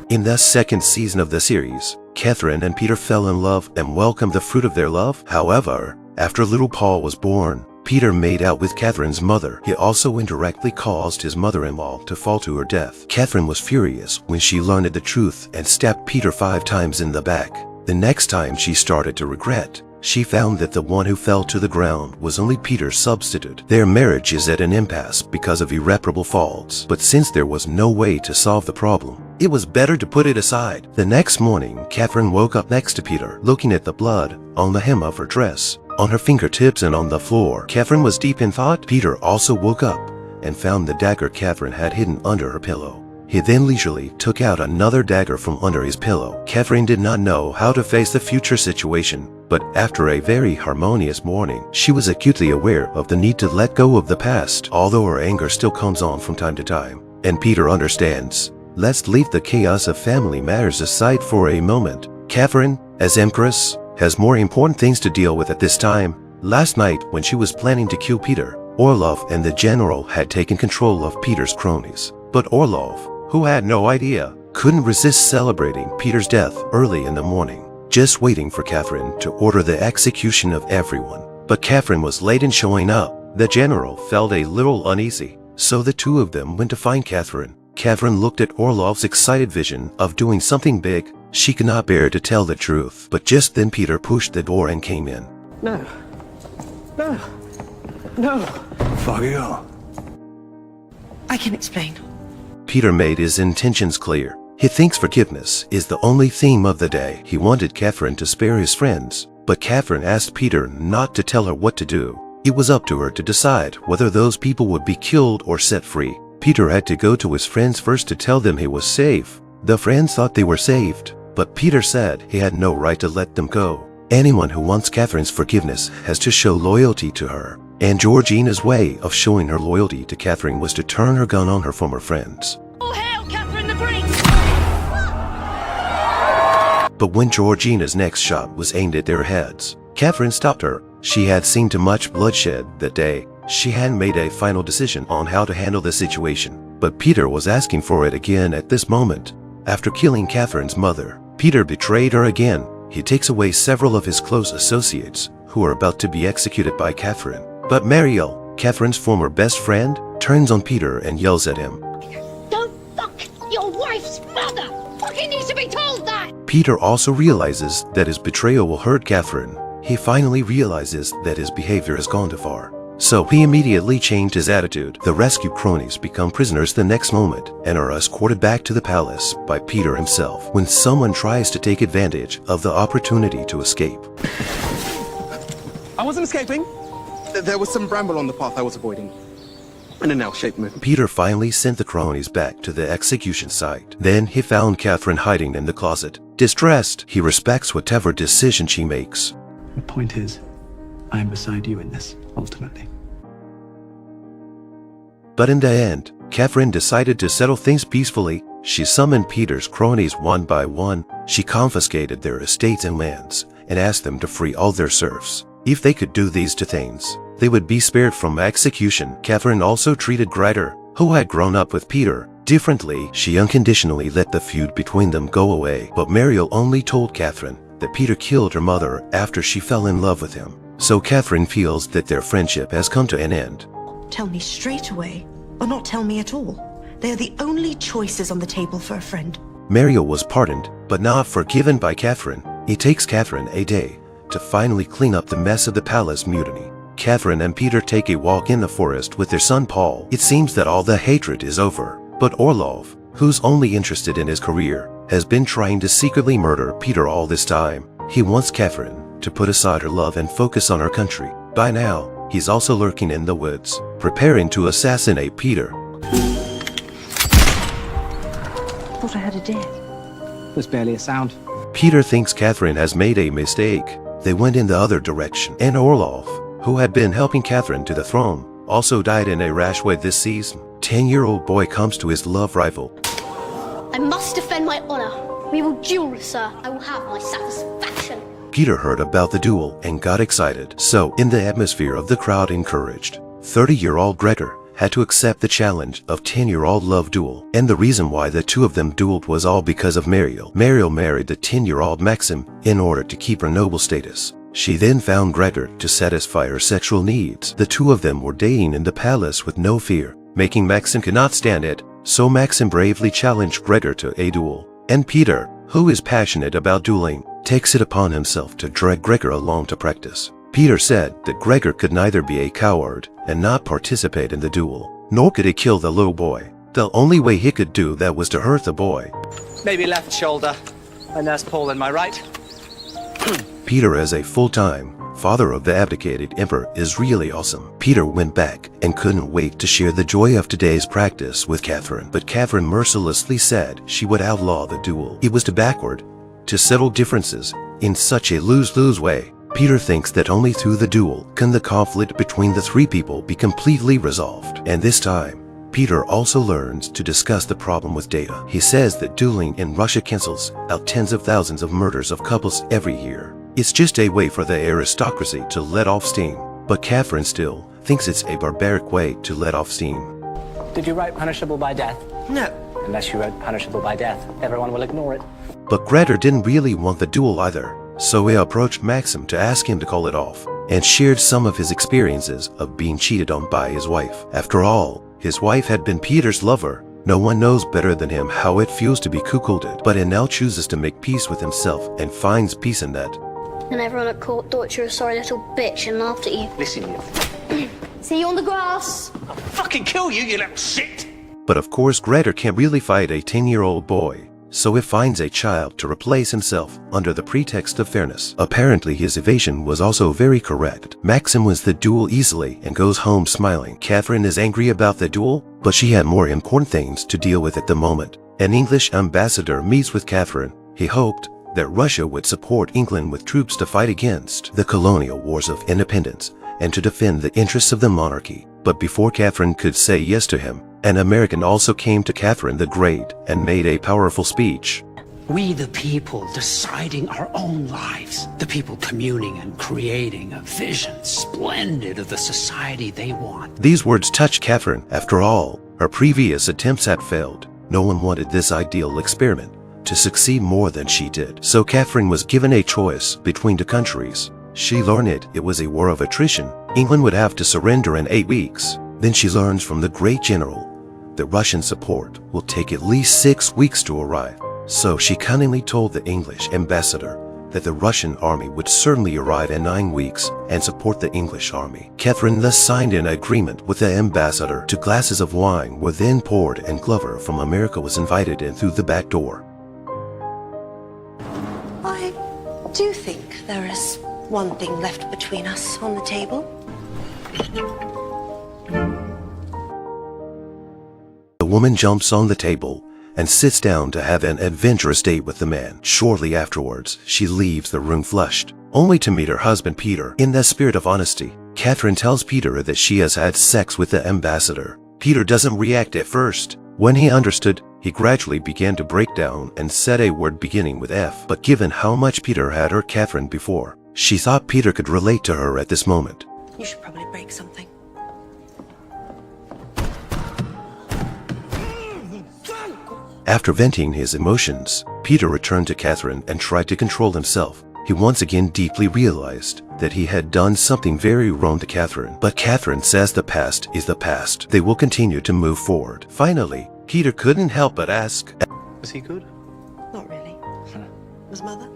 In the second season of the series, Catherine and Peter fell in love and welcomed the fruit of their love. However, after little Paul was born, Peter made out with Catherine's mother. He also indirectly caused his mother-in-law to fall to her death. Catherine was furious when she learned the truth and stabbed Peter 5 times in the back. The next time she started to regret. She found that the one who fell to the ground was only Peter's substitute. Their marriage is at an impasse because of irreparable faults. But since there was no way to solve the problem, it was better to put it aside. The next morning, Catherine woke up next to Peter, looking at the blood on the hem of her dress, on her fingertips and on the floor. Catherine was deep in thought. Peter also woke up and found the dagger Catherine had hidden under her pillow. He then leisurely took out another dagger from under his pillow. Catherine did not know how to face the future situation, but after a very harmonious morning, she was acutely aware of the need to let go of the past, although her anger still comes on from time to time. And Peter understands. Let's leave the chaos of family matters aside for a moment. Catherine, as Empress, has more important things to deal with at this time. Last night, when she was planning to kill Peter, Orlov and the general had taken control of Peter's cronies. But Orlov, who had no idea, couldn't resist celebrating Peter's death early in the morning, just waiting for Catherine to order the execution of everyone. But Catherine was late in showing up. The general felt a little uneasy, so the two of them went to find Catherine. Catherine looked at Orlov's excited vision of doing something big. She could not bear to tell the truth, but just then Peter pushed the door and came in. No. No. No. Fuck you. I can explain. Peter made his intentions clear. He thinks forgiveness is the only theme of the day. He wanted Catherine to spare his friends, but Catherine asked Peter not to tell her what to do. It was up to her to decide whether those people would be killed or set free. Peter had to go to his friends first to tell them he was safe. The friends thought they were saved, but Peter said he had no right to let them go. Anyone who wants Catherine's forgiveness has to show loyalty to her, and Georgina's way of showing her loyalty to Catherine was to turn her gun on her former friends. All hail Catherine the Great! But when Georgina's next shot was aimed at their heads, Catherine stopped her. She had seen too much bloodshed that day. She hadn't made a final decision on how to handle the situation, but Peter was asking for it again at this moment. After killing Catherine's mother, Peter betrayed her again. He takes away several of his close associates who are about to be executed by Catherine. But Mariel, Catherine's former best friend, turns on Peter and yells at him. Don't fuck your wife's mother! Fucking needs to be told that! Peter also realizes that his betrayal will hurt Catherine. He finally realizes that his behavior has gone too far. So he immediately changed his attitude. The rescued cronies become prisoners the next moment and are escorted back to the palace by Peter himself when someone tries to take advantage of the opportunity to escape. I wasn't escaping. There was some bramble on the path I was avoiding. And an L-shaped movement. Peter finally sent the cronies back to the execution site. Then he found Catherine hiding in the closet. Distressed, he respects whatever decision she makes. The point is, I am beside you in this, ultimately. But in the end, Catherine decided to settle things peacefully. She summoned Peter's cronies one by one. She confiscated their estates and lands and asked them to free all their serfs. If they could do these two things, they would be spared from execution. Catherine also treated Greider, who had grown up with Peter, differently. She unconditionally let the feud between them go away. But Mariel only told Catherine that Peter killed her mother after she fell in love with him. So Catherine feels that their friendship has come to an end. Tell me straight away, or not tell me at all. They are the only choices on the table for a friend. Mariel was pardoned, but not forgiven by Catherine. It takes Catherine a day to finally clean up the mess of the palace mutiny. Catherine and Peter take a walk in the forest with their son Paul. It seems that all the hatred is over, but Orlov, who's only interested in his career, has been trying to secretly murder Peter all this time. He wants Catherine to put aside her love and focus on her country. By now, he's also lurking in the woods, preparing to assassinate Peter. Thought I heard a deer. There's barely a sound. Peter thinks Catherine has made a mistake. They went in the other direction, and Orlov, who had been helping Catherine to the throne, also died in a rash way this season. 10-year-old boy comes to his love rival. I must defend my honor. We will duel, sir. I will have my satisfaction. Peter heard about the duel and got excited. So, in the atmosphere of the crowd encouraged, 30-year-old Gregor had to accept the challenge of 10-year-old love duel. And the reason why the two of them dueled was all because of Mariel. Mariel married the 10-year-old Maxim in order to keep her noble status. She then found Gregor to satisfy her sexual needs. The two of them were dating in the palace with no fear, making Maxim could not stand it. So Maxim bravely challenged Gregor to a duel. And Peter, who is passionate about dueling, takes it upon himself to drag Gregor along to practice. Peter said that Gregor could neither be a coward and not participate in the duel, nor could he kill the little boy. The only way he could do that was to hurt the boy. Maybe left shoulder. I nurse Paul in my right. Peter, as a full-time father of the abdicated emperor, is really awesome. Peter went back and couldn't wait to share the joy of today's practice with Catherine. But Catherine mercilessly said she would outlaw the duel. It was too backward to settle differences in such a lose-lose way. Peter thinks that only through the duel can the conflict between the three people be completely resolved. And this time, Peter also learns to discuss the problem with Data. He says that dueling in Russia cancels out tens of thousands of murders of couples every year. It's just a way for the aristocracy to let off steam. But Catherine still thinks it's a barbaric way to let off steam. Did you write punishable by death? No. Unless you wrote punishable by death, everyone will ignore it. But Gregor didn't really want the duel either. So he approached Maxim to ask him to call it off, and shared some of his experiences of being cheated on by his wife. After all, his wife had been Peter's lover. No one knows better than him how it feels to be cuckolded, but he now chooses to make peace with himself and finds peace in that. And everyone at court thought you were a sorry little bitch and laughed at you. Listen, you. See you on the grass. I'll fucking kill you, you little shit! But of course, Gregor can't really fight a 10-year-old boy, so he finds a child to replace himself under the pretext of fairness. Apparently, his evasion was also very correct. Maxim wins the duel easily and goes home smiling. Catherine is angry about the duel, but she had more important things to deal with at the moment. An English ambassador meets with Catherine. He hoped that Russia would support England with troops to fight against the colonial wars of independence and to defend the interests of the monarchy. But before Catherine could say yes to him, an American also came to Catherine the Great and made a powerful speech. We the people deciding our own lives. The people communing and creating a vision splendid of the society they want. These words touched Catherine. After all, her previous attempts had failed. No one wanted this ideal experiment to succeed more than she did. So Catherine was given a choice between the countries. She learned it was a war of attrition. England would have to surrender in 8 weeks. Then she learns from the great general that Russian support will take at least 6 weeks to arrive. So she cunningly told the English ambassador that the Russian army would certainly arrive in 9 weeks and support the English army. Catherine thus signed an agreement with the ambassador. 2 glasses of wine were then poured and Glover from America was invited in through the back door. I do think there is one thing left between us on the table. The woman jumps on the table and sits down to have an adventurous date with the man. Shortly afterwards, she leaves the room flushed, only to meet her husband Peter. In the spirit of honesty, Catherine tells Peter that she has had sex with the ambassador. Peter doesn't react at first. When he understood, he gradually began to break down and said a word beginning with F. But given how much Peter had hurt Catherine before, she thought Peter could relate to her at this moment. You should probably break something. After venting his emotions, Peter returned to Catherine and tried to control himself. He once again deeply realized that he had done something very wrong to Catherine. But Catherine says the past is the past. They will continue to move forward. Finally, Peter couldn't help but ask, Was he good? Not really. Was Mother?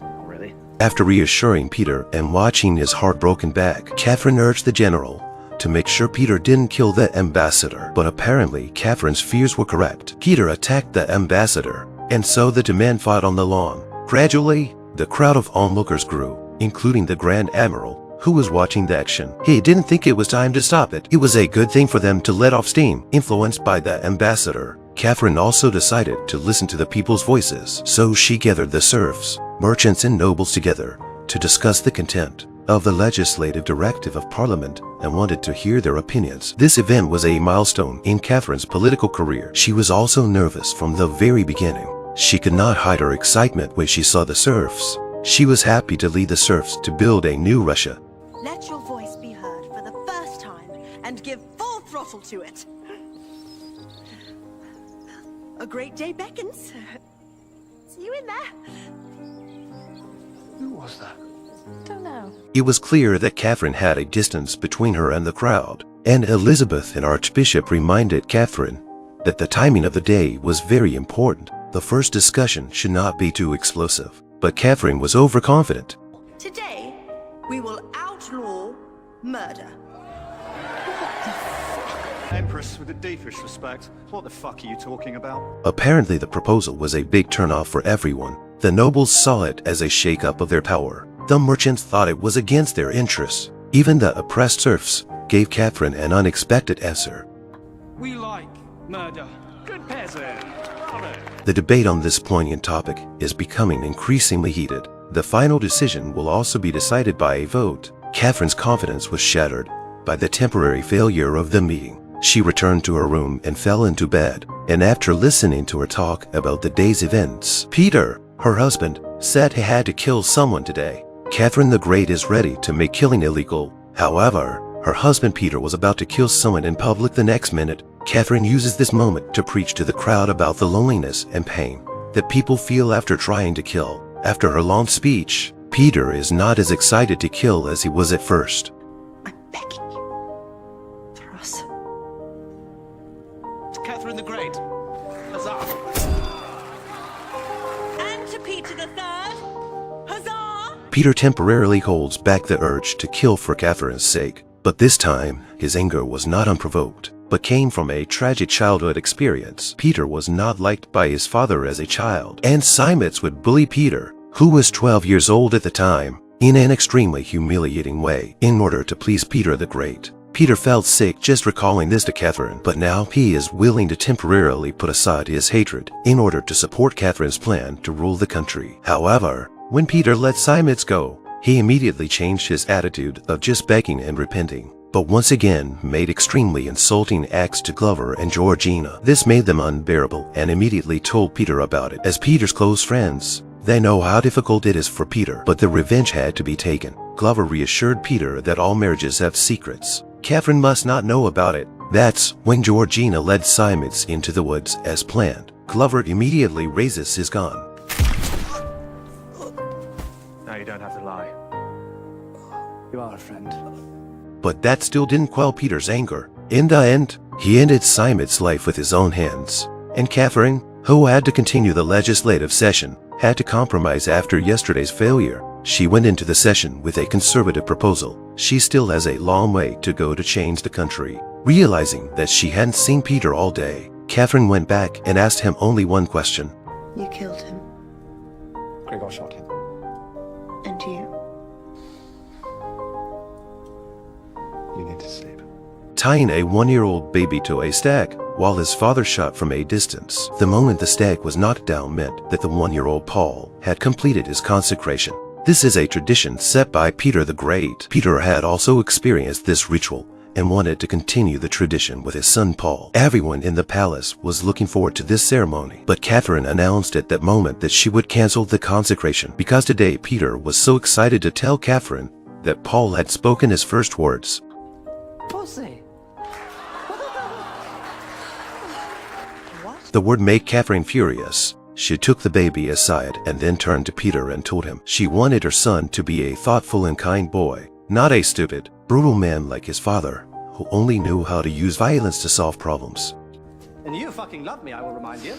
Not really. After reassuring Peter and watching his heartbroken back, Catherine urged the general to make sure Peter didn't kill the ambassador. But apparently, Catherine's fears were correct. Peter attacked the ambassador, and so the two men fought on the lawn. Gradually, the crowd of onlookers grew, including the Grand Admiral, who was watching the action. He didn't think it was time to stop it. It was a good thing for them to let off steam. Influenced by the ambassador, Catherine also decided to listen to the people's voices. So she gathered the serfs, merchants and nobles together to discuss the content of the legislative directive of Parliament and wanted to hear their opinions. This event was a milestone in Catherine's political career. She was also nervous from the very beginning. She could not hide her excitement when she saw the serfs. She was happy to lead the serfs to build a new Russia. Let your voice be heard for the first time and give full throttle to it. A great day beckons. See you in there. Who was that? Don't know. It was clear that Catherine had a distance between her and the crowd, and Elizabeth and Archbishop reminded Catherine that the timing of the day was very important. The first discussion should not be too explosive, but Catherine was overconfident. Today, we will outlaw murder. Empress, with the deepest respect, what the fuck are you talking about? Apparently, the proposal was a big turnoff for everyone. The nobles saw it as a shake-up of their power. The merchants thought it was against their interests. Even the oppressed serfs gave Catherine an unexpected answer. We like murder. Good peasant. Love it. The debate on this poignant topic is becoming increasingly heated. The final decision will also be decided by a vote. Catherine's confidence was shattered by the temporary failure of the meeting. She returned to her room and fell into bed, and after listening to her talk about the day's events, Peter, her husband, said he had to kill someone today. Catherine the Great is ready to make killing illegal. However, her husband Peter was about to kill someone in public the next minute. Catherine uses this moment to preach to the crowd about the loneliness and pain that people feel after trying to kill. After her long speech, Peter is not as excited to kill as he was at first. I'm begging you. For us. To Catherine the Great. Huzzah! And to Peter the Third. Huzzah! Peter temporarily holds back the urge to kill for Catherine's sake, but this time, his anger was not unprovoked, but came from a tragic childhood experience. Peter was not liked by his father as a child, and Simons would bully Peter, who was 12 years old at the time, in an extremely humiliating way, in order to please Peter the Great. Peter felt sick just recalling this to Catherine, but now he is willing to temporarily put aside his hatred in order to support Catherine's plan to rule the country. However, when Peter let Simons go, he immediately changed his attitude of just begging and repenting, but once again made extremely insulting acts to Glover and Georgina. This made them unbearable and immediately told Peter about it. As Peter's close friends, they know how difficult it is for Peter, but the revenge had to be taken. Glover reassured Peter that all marriages have secrets. Catherine must not know about it. That's when Georgina led Simons into the woods as planned. Glover immediately raises his gun. Now you don't have to lie. You are a friend. But that still didn't quell Peter's anger. In the end, he ended Simons' life with his own hands. And Catherine, who had to continue the legislative session, had to compromise after yesterday's failure. She went into the session with a conservative proposal. She still has a long way to go to change the country. Realizing that she hadn't seen Peter all day, Catherine went back and asked him only one question. You killed him. Gregor shot him. And you? You need to sleep. Tying a 1-year-old baby to a stake while his father shot from a distance. The moment the stake was knocked down meant that the 1-year-old Paul had completed his consecration. This is a tradition set by Peter the Great. Peter had also experienced this ritual and wanted to continue the tradition with his son Paul. Everyone in the palace was looking forward to this ceremony, but Catherine announced at that moment that she would cancel the consecration because today Peter was so excited to tell Catherine that Paul had spoken his first words. Pussy. The word made Catherine furious. She took the baby aside and then turned to Peter and told him she wanted her son to be a thoughtful and kind boy, not a stupid, brutal man like his father, who only knew how to use violence to solve problems. And you fucking love me, I will remind you.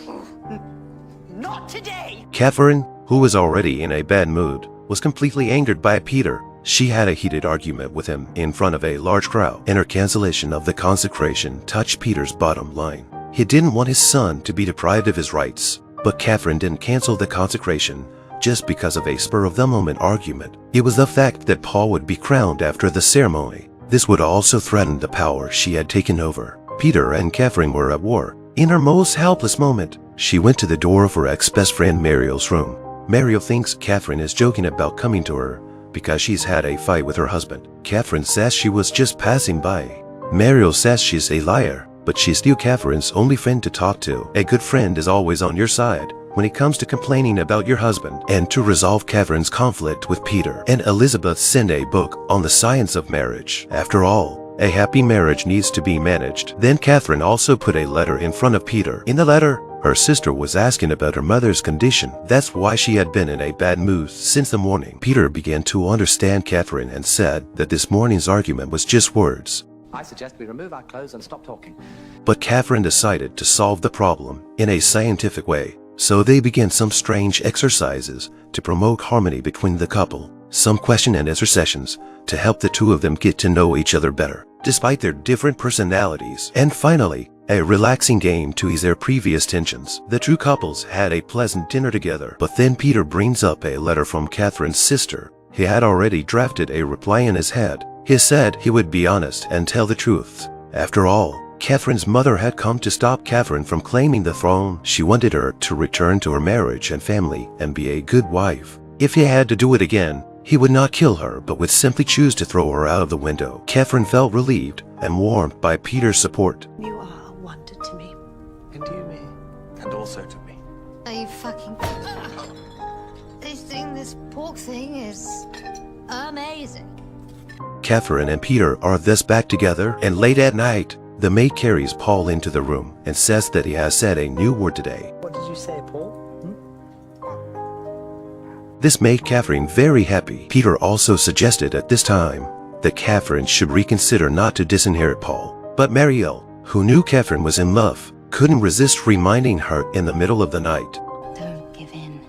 Not today! Catherine, who was already in a bad mood, was completely angered by Peter. She had a heated argument with him in front of a large crowd, and her cancellation of the consecration touched Peter's bottom line. He didn't want his son to be deprived of his rights, but Catherine didn't cancel the consecration just because of a spur-of-the-moment argument. It was the fact that Paul would be crowned after the ceremony. This would also threaten the power she had taken over. Peter and Catherine were at war. In her most helpless moment, she went to the door of her ex-best friend Mariel's room. Mariel thinks Catherine is joking about coming to her because she's had a fight with her husband. Catherine says she was just passing by. Mariel says she's a liar, but she's still Catherine's only friend to talk to. A good friend is always on your side when it comes to complaining about your husband. And to resolve Catherine's conflict with Peter and Elizabeth sent a book on the science of marriage. After all, a happy marriage needs to be managed. Then Catherine also put a letter in front of Peter. In the letter, her sister was asking about her mother's condition. That's why she had been in a bad mood since the morning. Peter began to understand Catherine and said that this morning's argument was just words. I suggest we remove our clothes and stop talking. But Catherine decided to solve the problem in a scientific way. So they began some strange exercises to promote harmony between the couple, some question and answer sessions to help the two of them get to know each other better, despite their different personalities, and finally, a relaxing game to ease their previous tensions. The two couples had a pleasant dinner together, but then Peter brings up a letter from Catherine's sister. He had already drafted a reply in his head. He said he would be honest and tell the truth. After all, Catherine's mother had come to stop Catherine from claiming the throne. She wanted her to return to her marriage and family and be a good wife. If he had to do it again, he would not kill her, but would simply choose to throw her out of the window. Catherine felt relieved and warmed by Peter's support. You are a wonder to me. And you, me. And also to me. Are you fucking... this pork thing is amazing. Catherine and Peter are thus back together, and late at night, the maid carries Paul into the room and says that he has said a new word today. What did you say, Paul? This made Catherine very happy. Peter also suggested at this time that Catherine should reconsider not to disinherit Paul. But Mariel, who knew Catherine was in love, couldn't resist reminding her in the middle of the night. Don't give in.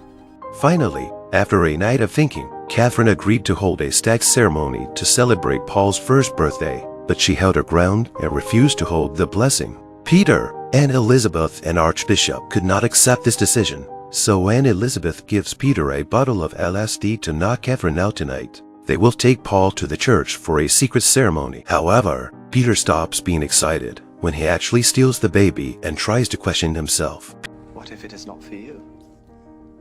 Finally, after a night of thinking, Catherine agreed to hold a stag ceremony to celebrate Paul's first birthday, but she held her ground and refused to hold the blessing. Peter and Elizabeth and Archbishop could not accept this decision, so when Elizabeth gives Peter a bottle of LSD to knock Catherine out tonight, they will take Paul to the church for a secret ceremony. However, Peter stops being excited when he actually steals the baby and tries to question himself. What if it is not for you?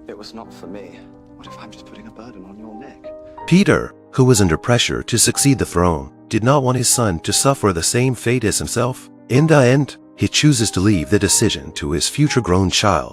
It was not for me. What if I'm just putting a burden on your neck? Peter, who was under pressure to succeed the throne, did not want his son to suffer the same fate as himself. In the end, he chooses to leave the decision to his future grown child.